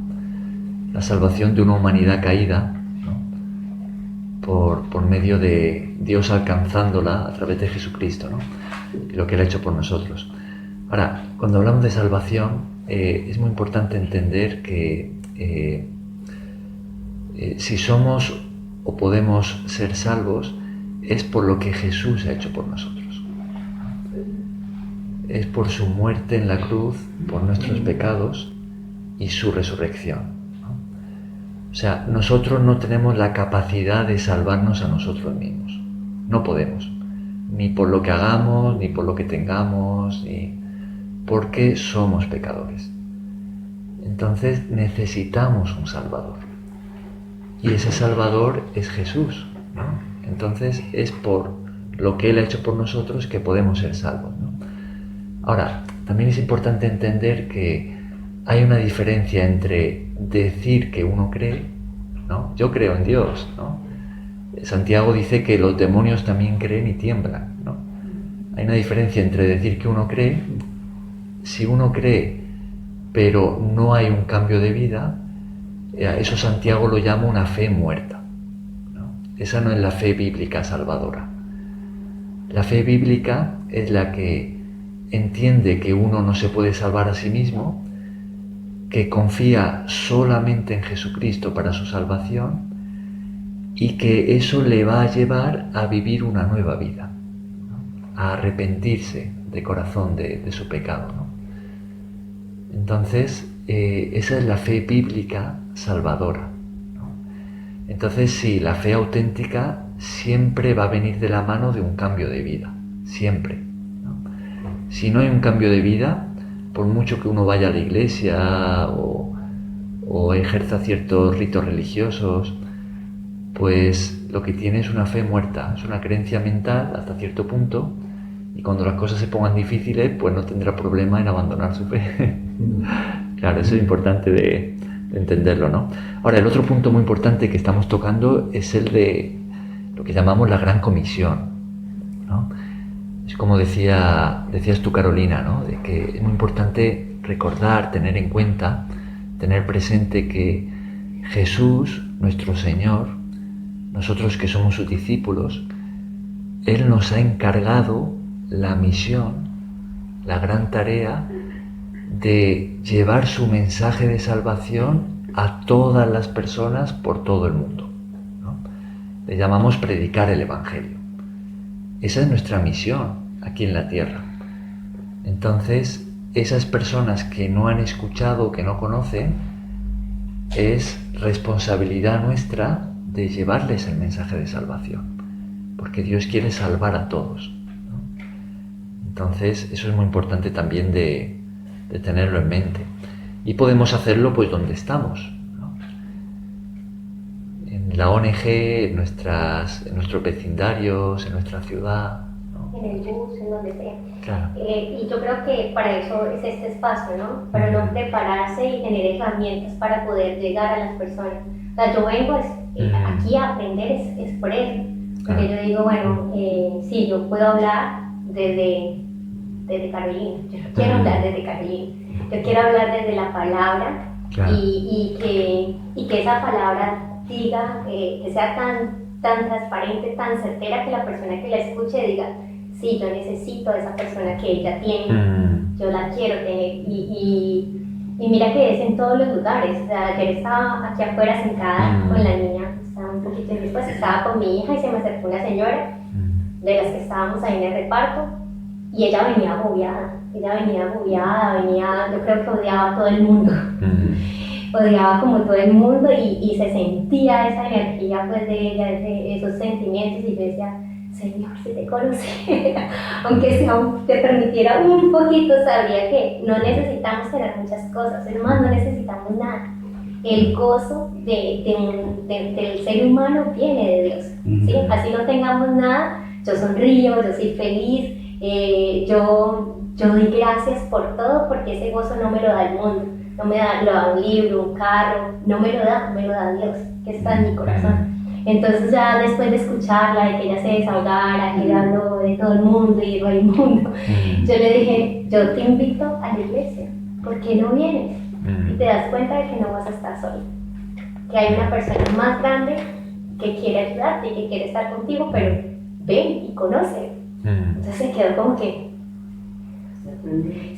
La salvación de una humanidad caída, por medio de Dios alcanzándola a través de Jesucristo, ¿no? Lo que Él ha hecho por nosotros. Ahora, cuando hablamos de salvación, es muy importante entender que si somos o podemos ser salvos, es por lo que Jesús ha hecho por nosotros. Es por su muerte en la cruz, por nuestros pecados y su resurrección. O sea, nosotros no tenemos la capacidad de salvarnos a nosotros mismos. No podemos. Ni por lo que hagamos, ni por lo que tengamos, ni porque somos pecadores. Entonces necesitamos un Salvador. Y ese Salvador es Jesús, ¿no? Entonces es por lo que Él ha hecho por nosotros que podemos ser salvos, ¿no? Ahora, también es importante entender que hay una diferencia entre decir que uno cree, ¿no? Yo creo en Dios, ¿no? Santiago dice que los demonios también creen y tiemblan, ¿no? Hay una diferencia entre decir que uno cree. Si uno cree, pero no hay un cambio de vida, eso Santiago lo llama una fe muerta, ¿no? Esa no es la fe bíblica salvadora. La fe bíblica es la que entiende que uno no se puede salvar a sí mismo, que confía solamente en Jesucristo para su salvación y que eso le va a llevar a vivir una nueva vida, a arrepentirse de corazón de su pecado, ¿no? Entonces, esa es la fe bíblica salvadora, ¿no? Entonces, sí, la fe auténtica siempre va a venir de la mano de un cambio de vida, siempre, ¿no? Si no hay un cambio de vida, por mucho que uno vaya a la iglesia o ejerza ciertos ritos religiosos, pues lo que tiene es una fe muerta, es una creencia mental hasta cierto punto, y cuando las cosas se pongan difíciles, pues no tendrá problema en abandonar su fe. Claro, eso es importante de entenderlo, ¿no? Ahora, el otro punto muy importante que estamos tocando es el de lo que llamamos la Gran Comisión, ¿no? Es como decías tú, Carolina, ¿no? De que es muy importante recordar, tener en cuenta, tener presente que Jesús, nuestro Señor, nosotros que somos sus discípulos, Él nos ha encargado la misión, la gran tarea de llevar su mensaje de salvación a todas las personas por todo el mundo, ¿no? Le llamamos predicar el Evangelio. Esa es nuestra misión aquí en la tierra. Entonces, esas personas que no han escuchado, que no conocen, es responsabilidad nuestra de llevarles el mensaje de salvación, porque Dios quiere salvar a todos, ¿no? Entonces, eso es muy importante también de tenerlo en mente. Y podemos hacerlo pues donde estamos, ¿no? En la ONG, en nuestros vecindarios, en nuestra ciudad, ¿no? En el bus, en donde sea. Claro. Y yo creo que para eso es este espacio, ¿no? Para no prepararse y tener herramientas para poder llegar a las personas. O sea, yo vengo aquí a aprender es por eso. Porque yo digo, bueno, sí, yo puedo hablar desde Carolina. Yo no quiero hablar desde Carolina. Yo quiero hablar desde la palabra, claro. y que esa palabra diga, que sea tan transparente, tan certera, que la persona que la escuche diga, sí, yo necesito a esa persona que ella tiene, yo la quiero tener. Y mira que es en todos los lugares. O sea, ayer estaba aquí afuera sentada con la niña, estaba un poquito y después estaba con mi hija y se me acercó una señora de las que estábamos ahí en el reparto, y ella venía agobiada, yo creo que odiaba a todo el mundo, odiaba como todo el mundo, y se sentía esa energía pues de ella, esos sentimientos, y yo decía, Señor, si te conociera, aunque te permitiera un poquito, sabría que no necesitamos tener muchas cosas, es más, no necesitamos nada. El gozo del ser humano viene de Dios, ¿sí? Así no tengamos nada, yo sonrío, yo soy feliz, yo doy gracias por todo, porque ese gozo no me lo da el mundo, no me lo da un libro, un carro, no me lo da Dios, que está en mi corazón. Entonces ya después de escucharla, de que ella se desahogara, que ella habló de todo el mundo y de Raimundo, yo le dije, yo te invito a la iglesia, ¿por qué no vienes? Y te das cuenta de que no vas a estar solo, que hay una persona más grande que quiere ayudarte y que quiere estar contigo, pero ven y conoce. Entonces se quedó como que,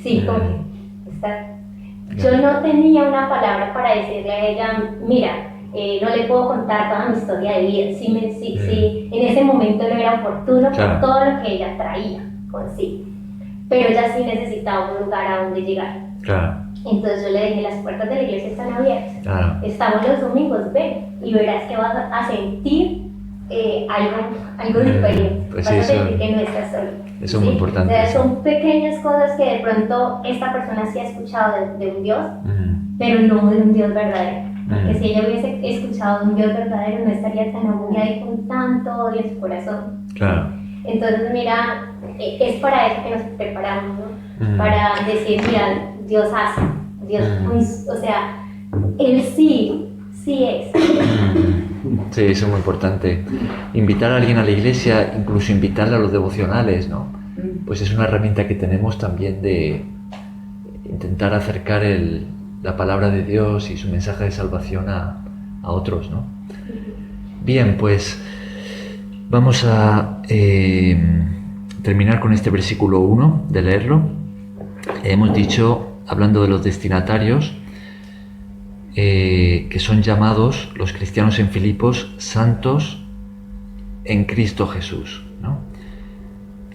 sí, como que está. Yo no tenía una palabra para decirle a ella, mira, no le puedo contar toda mi historia de vida, sí, en ese momento no era oportuno, claro, por todo lo que ella traía consigo, pero ella sí necesitaba un lugar a donde llegar. Claro. Entonces yo le dije, las puertas de la iglesia están abiertas, claro, estamos los domingos, ven y verás que vas a sentir algo diferente, pues vas a sentir que no estás solo. Eso es muy importante. O sea, son pequeñas cosas que de pronto esta persona sí ha escuchado de un Dios, pero no de un Dios verdadero. Porque si ella hubiese escuchado de un Dios verdadero, no estaría tan agobiada y con tanto odio en su corazón. Claro. Entonces, mira, es para eso que nos preparamos, ¿no? Para decir, mira, Dios hace, Dios, o sea, Él sí es. Sí, eso es muy importante. Invitar a alguien a la iglesia, incluso invitarle a los devocionales, ¿no? Pues es una herramienta que tenemos también de intentar acercar la palabra de Dios y su mensaje de salvación a otros, ¿no? Bien, pues vamos a terminar con este versículo 1 de leerlo. Hemos dicho, hablando de los destinatarios, que son llamados los cristianos en Filipos santos en Cristo Jesús, ¿no?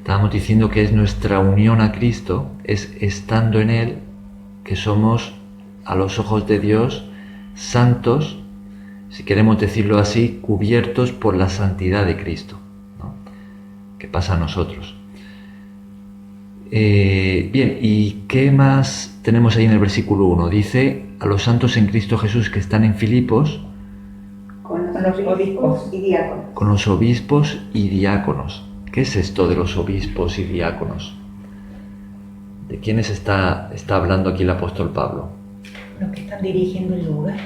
Estábamos diciendo que es nuestra unión a Cristo, es estando en Él, que somos, a los ojos de Dios, santos, si queremos decirlo así, cubiertos por la santidad de Cristo, ¿no? Que pasa a nosotros. Bien, ¿y qué más tenemos ahí en el versículo 1? Dice, a los santos en Cristo Jesús que están en Filipos, con los obispos y diáconos. Con los obispos y diáconos. ¿Qué es esto de los obispos y diáconos? ¿De quiénes está hablando aquí el apóstol Pablo? Los que están dirigiendo el lugar.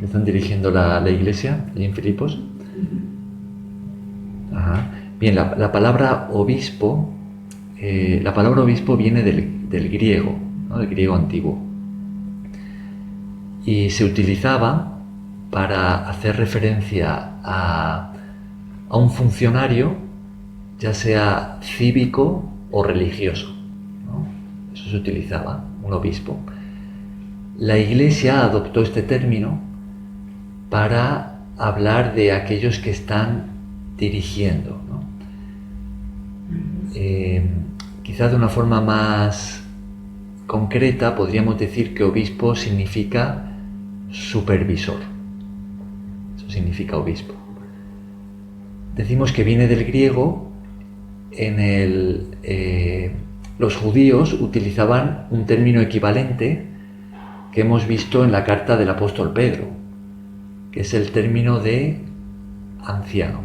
¿Que están dirigiendo la iglesia ahí en Filipos? Ajá. Bien, la palabra obispo, viene del griego, ¿no? Del griego antiguo. Y se utilizaba para hacer referencia a un funcionario, ya sea cívico o religioso, ¿no? Eso se utilizaba, un obispo. La Iglesia adoptó este término para hablar de aquellos que están dirigiendo, ¿no? Quizás de una forma más concreta podríamos decir que obispo significa supervisor. Eso significa obispo. Decimos que viene del griego. Los judíos utilizaban un término equivalente que hemos visto en la carta del apóstol Pedro, que es el término de anciano.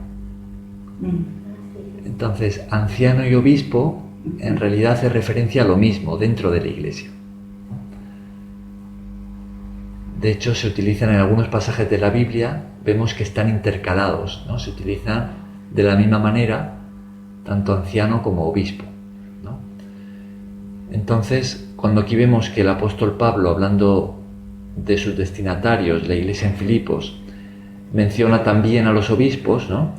Entonces, anciano y obispo en realidad hace referencia a lo mismo dentro de la iglesia. De hecho, se utilizan en algunos pasajes de la Biblia, vemos que están intercalados, ¿no? Se utilizan de la misma manera tanto anciano como obispo, ¿no? Entonces, cuando aquí vemos que el apóstol Pablo, hablando de sus destinatarios, la iglesia en Filipos, menciona también a los obispos, ¿no?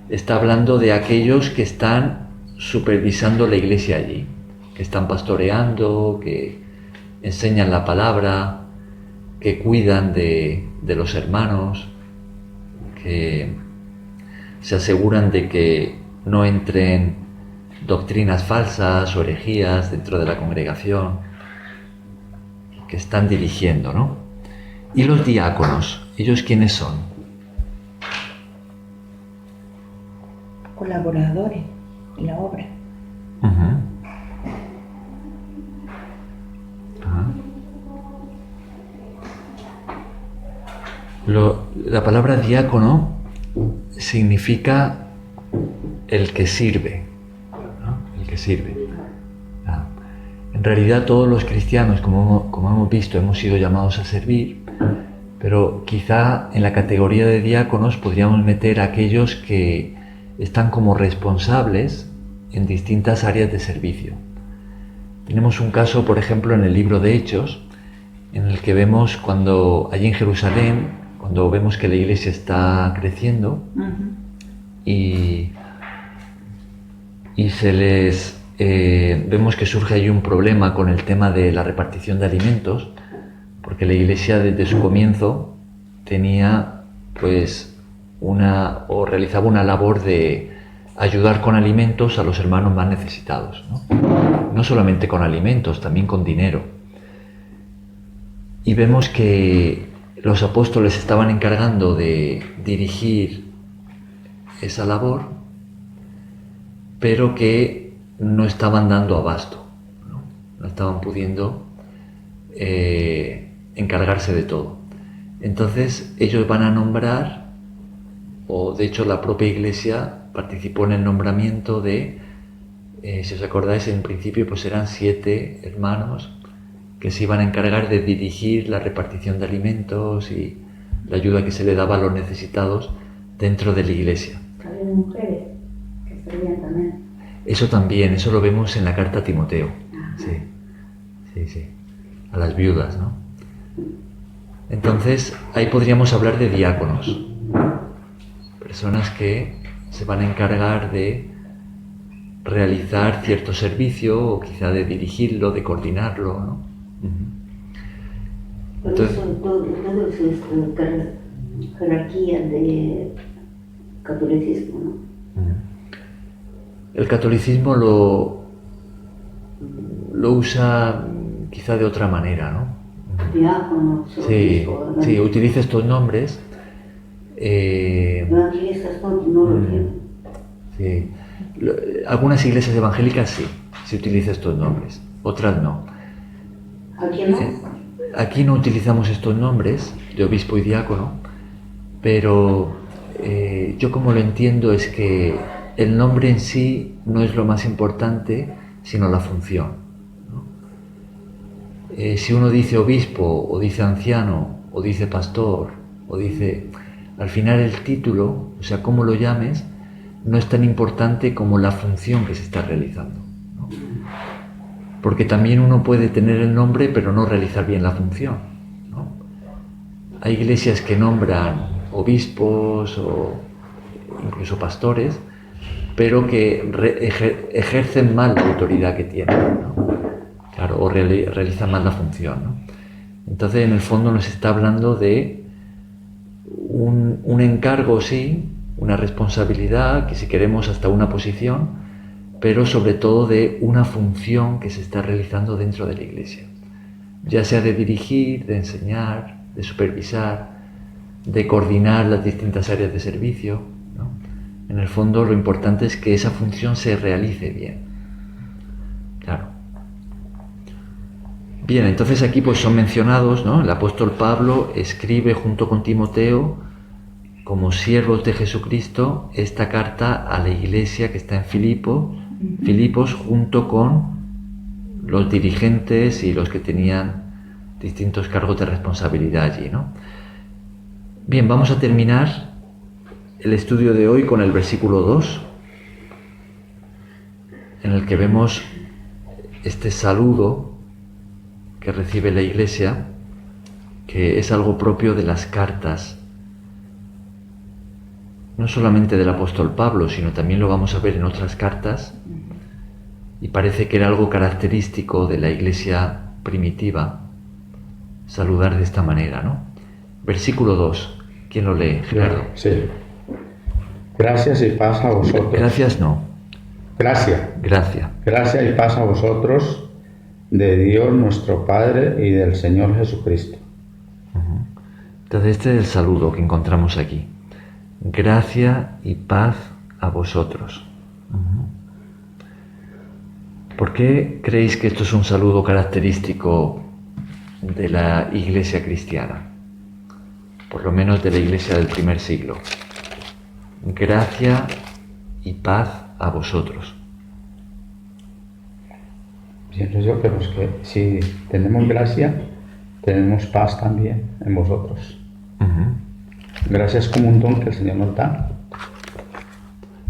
Está hablando de aquellos que están supervisando la iglesia allí, que están pastoreando, que enseñan la palabra, que cuidan de los hermanos, que se aseguran de que no entren doctrinas falsas o herejías dentro de la congregación, que están dirigiendo, ¿no? Y los diáconos, ¿ellos quiénes son? Colaboradores en la obra. La palabra diácono significa el que sirve, ¿no? El que sirve. En realidad todos los cristianos, como hemos visto, hemos sido llamados a servir, pero quizá en la categoría de diáconos podríamos meter a aquellos que están como responsables en distintas áreas de servicio. Tenemos un caso, por ejemplo, en el libro de Hechos, en el que vemos cuando allí en Jerusalén, cuando vemos que la iglesia está creciendo y vemos que surge ahí un problema con el tema de la repartición de alimentos, porque la iglesia desde su comienzo tenía realizaba una labor de ayudar con alimentos a los hermanos más necesitados, ¿no? No solamente con alimentos, también con dinero. Y vemos que los apóstoles estaban encargando de dirigir esa labor, pero que no estaban dando abasto, no estaban pudiendo encargarse de todo. Entonces ellos van a nombrar, o de hecho la propia iglesia participó en el nombramiento de, si os acordáis, en principio pues eran 7 hermanos que se iban a encargar de dirigir la repartición de alimentos y la ayuda que se le daba a los necesitados dentro de la iglesia. Había mujeres que servían también. Eso también, eso lo vemos en la carta a Timoteo. Sí. A las viudas, ¿no? Entonces, ahí podríamos hablar de diáconos. Personas que se van a encargar de realizar cierto servicio o quizá de dirigirlo, de coordinarlo, ¿no? Entonces, todo eso es jerarquía de catolicismo, ¿no? El catolicismo lo usa quizá de otra manera, ¿no? Diácono, Sí, sí, utiliza estos nombres. Evangelistas no lo tienen. Sí. Algunas iglesias evangélicas sí, se utilizan estos nombres, otras no. ¿Aquí no? Aquí no utilizamos estos nombres de obispo y diácono, pero yo como lo entiendo es que el nombre en sí no es lo más importante, sino la función, ¿no? Si uno dice obispo, o dice anciano, o dice pastor, o dice... Al final el título, o sea, cómo lo llames, no es tan importante como la función que se está realizando, ¿no? Porque también uno puede tener el nombre pero no realizar bien la función, ¿no? Hay iglesias que nombran obispos o incluso pastores, pero que ejercen mal la autoridad que tienen, ¿no? Claro, o realizan mal la función, ¿no? Entonces, en el fondo nos está hablando de un encargo, sí, una responsabilidad, que si queremos hasta una posición, pero sobre todo de una función que se está realizando dentro de la iglesia, ya sea de dirigir, de enseñar, de supervisar, de coordinar las distintas áreas de servicio, ¿no? En el fondo lo importante es que esa función se realice bien. Claro. Bien, entonces aquí pues son mencionados, ¿no? El apóstol Pablo escribe junto con Timoteo, como siervos de Jesucristo, esta carta a la iglesia que está en Filipos, junto con los dirigentes y los que tenían distintos cargos de responsabilidad allí, ¿no? Bien, vamos a terminar el estudio de hoy con el versículo 2, en el que vemos este saludo que recibe la iglesia, que es algo propio de las cartas, no solamente del apóstol Pablo, sino también lo vamos a ver en otras cartas, y parece que era algo característico de la iglesia primitiva, saludar de esta manera, ¿no? Versículo 2, ¿quién lo lee? Gerardo. Sí. Gracias y paz a vosotros. Gracias no. Gracias. Gracias. Gracias y paz a vosotros, de Dios nuestro Padre y del Señor Jesucristo. Entonces este es el saludo que encontramos aquí. Gracia y paz a vosotros. ¿Por qué creéis que esto es un saludo característico de la iglesia cristiana? Por lo menos de la iglesia del primer siglo. Gracia y paz a vosotros. Pienso yo que si tenemos gracia, tenemos paz también en vosotros. Gracia es como un don que el Señor nos da.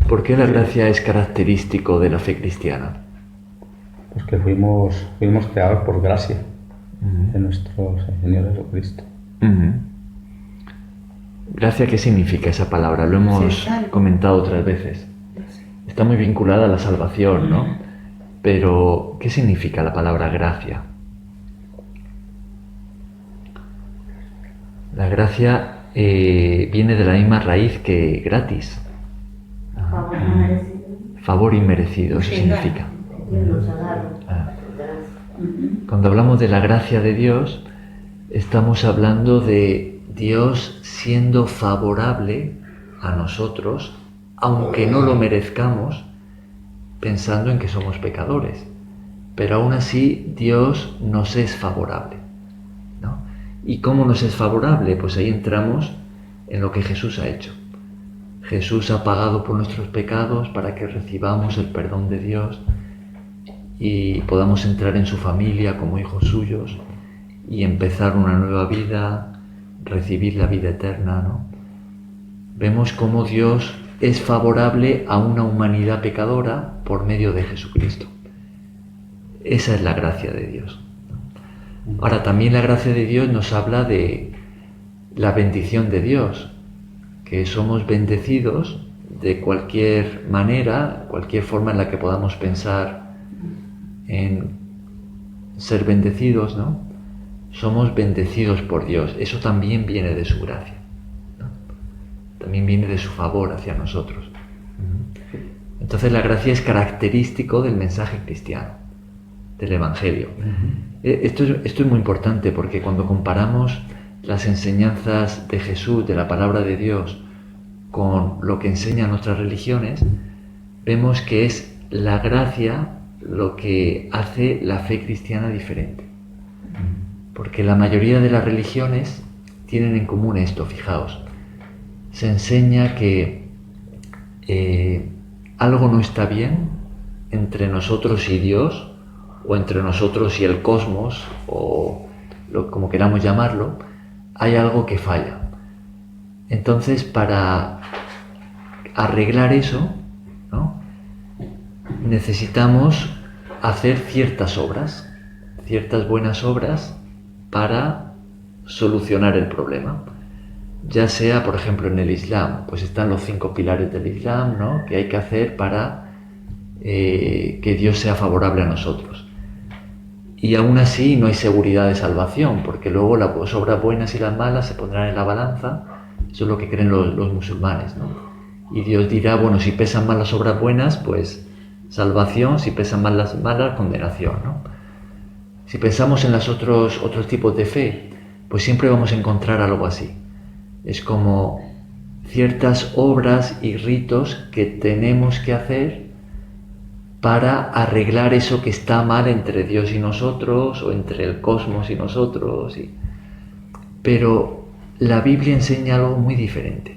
¿Por qué la gracia es característico de la fe cristiana? Porque fuimos creados por gracia de nuestro Señor Jesucristo. Gracia, ¿qué significa esa palabra? Lo hemos comentado otras veces. Está muy vinculada a la salvación, ¿no? Pero, ¿qué significa la palabra gracia? La gracia viene de la misma raíz que gratis. Favor inmerecido. Favor inmerecido, eso significa. Cuando hablamos de la gracia de Dios, estamos hablando de Dios siendo favorable a nosotros, aunque no lo merezcamos, pensando en que somos pecadores. Pero aún así Dios nos es favorable, ¿no? ¿Y cómo nos es favorable? Pues ahí entramos en lo que Jesús ha hecho. Jesús ha pagado por nuestros pecados para que recibamos el perdón de Dios y podamos entrar en su familia como hijos suyos y empezar una nueva vida, recibir la vida eterna, ¿no? Vemos cómo Dios es favorable a una humanidad pecadora por medio de Jesucristo. Esa es la gracia de Dios. Ahora, también la gracia de Dios nos habla de la bendición de Dios, que somos bendecidos de cualquier manera, cualquier forma en la que podamos pensar en ser bendecidos, ¿no? Somos bendecidos por Dios. Eso también viene de su gracia, ¿no? También viene de su favor hacia nosotros. Entonces la gracia es característico del mensaje cristiano, del Evangelio. Esto es muy importante porque cuando comparamos las enseñanzas de Jesús, de la palabra de Dios, con lo que enseñan otras religiones, vemos que es la gracia lo que hace la fe cristiana diferente. Porque la mayoría de las religiones tienen en común esto, fijaos. Se enseña que algo no está bien entre nosotros y Dios, o entre nosotros y el cosmos, o como queramos llamarlo, hay algo que falla. Entonces, para arreglar eso, ¿no?, necesitamos hacer ciertas obras, ciertas buenas obras para solucionar el problema. Ya sea, por ejemplo, en el Islam, pues están los 5 pilares del Islam, ¿no?, que hay que hacer para que Dios sea favorable a nosotros. Y aún así no hay seguridad de salvación, porque luego las obras buenas y las malas se pondrán en la balanza. Eso es lo que creen los musulmanes, ¿no? Y Dios dirá, bueno, si pesan más las obras buenas, pues salvación; si pesan más las malas, condenación, ¿no? Si pensamos en los otros tipos de fe, pues siempre vamos a encontrar algo así. Es como ciertas obras y ritos que tenemos que hacer para arreglar eso que está mal entre Dios y nosotros, o entre el cosmos y nosotros. Pero la Biblia enseña algo muy diferente.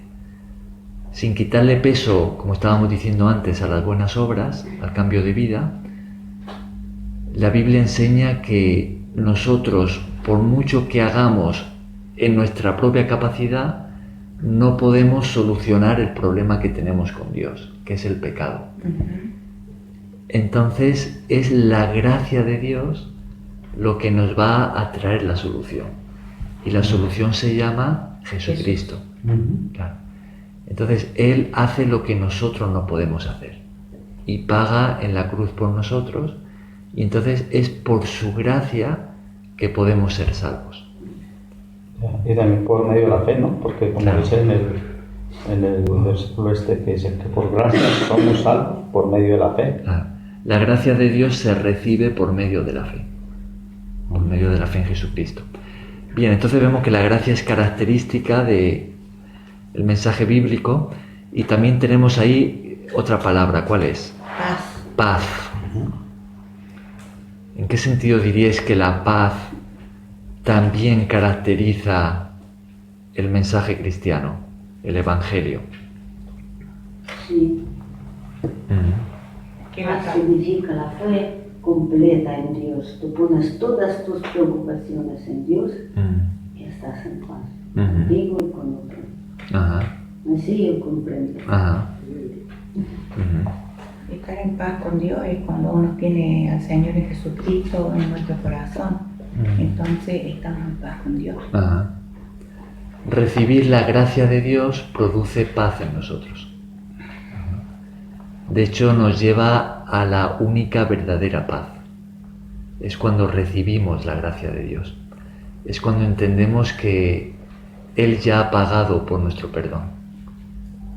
Sin quitarle peso, como estábamos diciendo antes, a las buenas obras, al cambio de vida, la Biblia enseña que nosotros, por mucho que hagamos en nuestra propia capacidad, no podemos solucionar el problema que tenemos con Dios, que es el pecado. Entonces es la gracia de Dios lo que nos va a traer la solución. Y la solución se llama Jesucristo. Claro. Entonces Él hace lo que nosotros no podemos hacer. Y paga en la cruz por nosotros. Y entonces es por su gracia que podemos ser salvos. Y también por medio de la fe, ¿no? Porque como dice en el versículo que dice que por gracia somos salvos por medio de la fe. Claro. La gracia de Dios se recibe por medio de la fe. Por medio de la fe en Jesucristo. Bien, entonces vemos que la gracia es característica del mensaje bíblico. Y también tenemos ahí otra palabra. ¿Cuál es? Paz. Paz. ¿En qué sentido diríais que la paz también caracteriza el mensaje cristiano, el Evangelio? Sí. Paz significa la fe completa en Dios. Tú pones todas tus preocupaciones en Dios y estás en paz. Contigo y con otro. Así yo comprendo. Estar en paz con Dios es cuando uno tiene al Señor en Jesucristo en nuestro corazón. Entonces estamos en paz con Dios. Recibir la gracia de Dios produce paz en nosotros. De hecho, nos lleva a la única verdadera paz. Es cuando recibimos la gracia de Dios. Es cuando entendemos que Él ya ha pagado por nuestro perdón.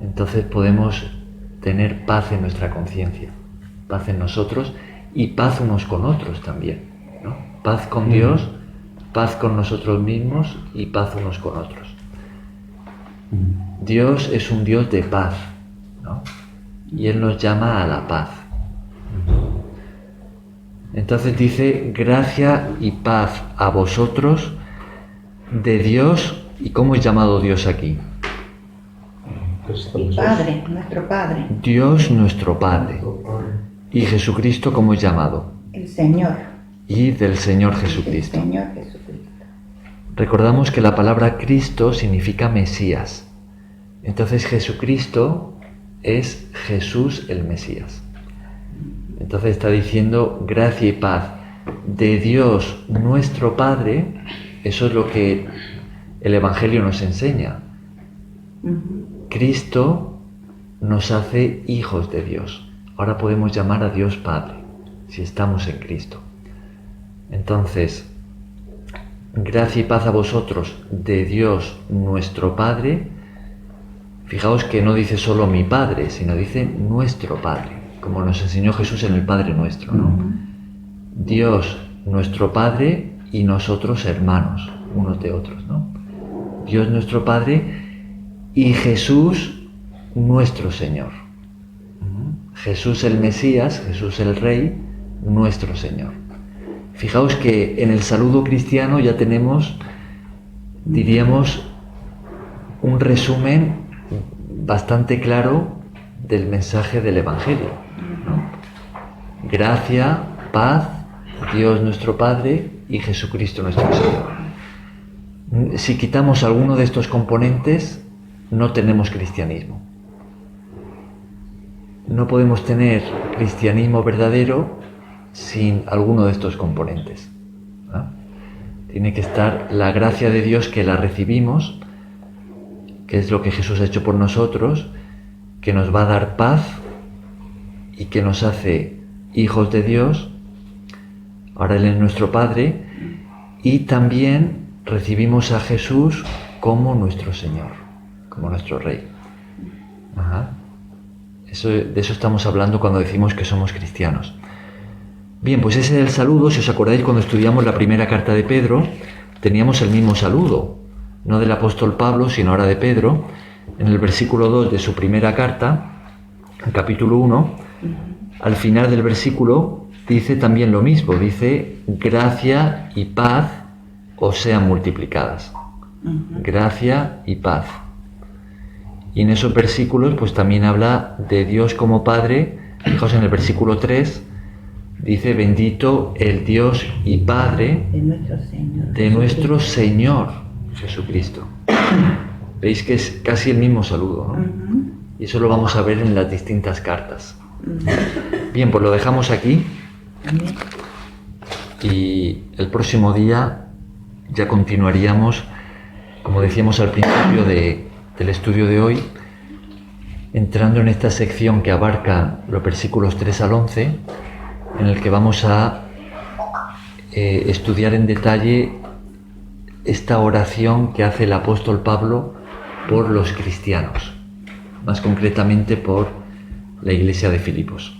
Entonces podemos tener paz en nuestra conciencia, paz en nosotros y paz unos con otros también, ¿no? Paz con Dios, paz con nosotros mismos y paz unos con otros. Dios es un Dios de paz, ¿no? Y Él nos llama a la paz. Entonces dice, gracia y paz a vosotros de Dios. ¿Y cómo es llamado Dios aquí? El Padre, nuestro Padre. Dios nuestro Padre. ¿Y Jesucristo cómo es llamado? El Señor. Y del Señor Jesucristo. El Señor Jesucristo. Recordamos que la palabra Cristo significa Mesías. Entonces Jesucristo es Jesús el Mesías. Entonces está diciendo gracia y paz de Dios nuestro Padre. Eso es lo que el Evangelio nos enseña. Cristo nos hace hijos de Dios. Ahora podemos llamar a Dios Padre, si estamos en Cristo. Entonces, gracia y paz a vosotros de Dios nuestro Padre. Fijaos que no dice solo mi Padre, sino dice nuestro Padre. como nos enseñó Jesús en el Padre Nuestro, ¿no? Dios, nuestro Padre, y nosotros hermanos, unos de otros, ¿no? Dios nuestro Padre y Jesús nuestro Señor. Jesús el Mesías, Jesús el Rey, nuestro Señor. Fijaos que en el saludo cristiano ya tenemos, diríamos, un resumen bastante claro del mensaje del Evangelio, ¿no? Gracia, paz, Dios nuestro Padre y Jesucristo nuestro Señor. Si quitamos alguno de estos componentes, no tenemos cristianismo. No podemos tener cristianismo verdadero sin alguno de estos componentes, ¿no? Tiene que estar la gracia de Dios, que la recibimos, que es lo que Jesús ha hecho por nosotros, que nos va a dar paz y que nos hace hijos de Dios. Ahora Él es nuestro Padre, y también recibimos a Jesús como nuestro Señor, como nuestro Rey. De eso estamos hablando cuando decimos que somos cristianos. Bien, pues ese es el saludo. Si os acordáis, cuando estudiamos la primera carta de Pedro, teníamos el mismo saludo, no del apóstol Pablo, sino ahora de Pedro. En el versículo 2 de su primera carta, en capítulo 1, al final del versículo dice también lo mismo, dice: gracia y paz os sean multiplicadas. Gracia y paz. Y en esos versículos pues también habla de Dios como Padre. Fijaos, en el versículo 3 dice: bendito el Dios y Padre de nuestro Señor Jesucristo. Veis que es casi el mismo saludo, ¿no? Y eso lo vamos a ver en las distintas cartas. Bien, pues lo dejamos aquí. Y el próximo día ya continuaríamos, como decíamos al principio del estudio de hoy, entrando en esta sección que abarca los versículos 3 al 11, en el que vamos a estudiar en detalle esta oración que hace el apóstol Pablo por los cristianos, más concretamente por la iglesia de Filipos.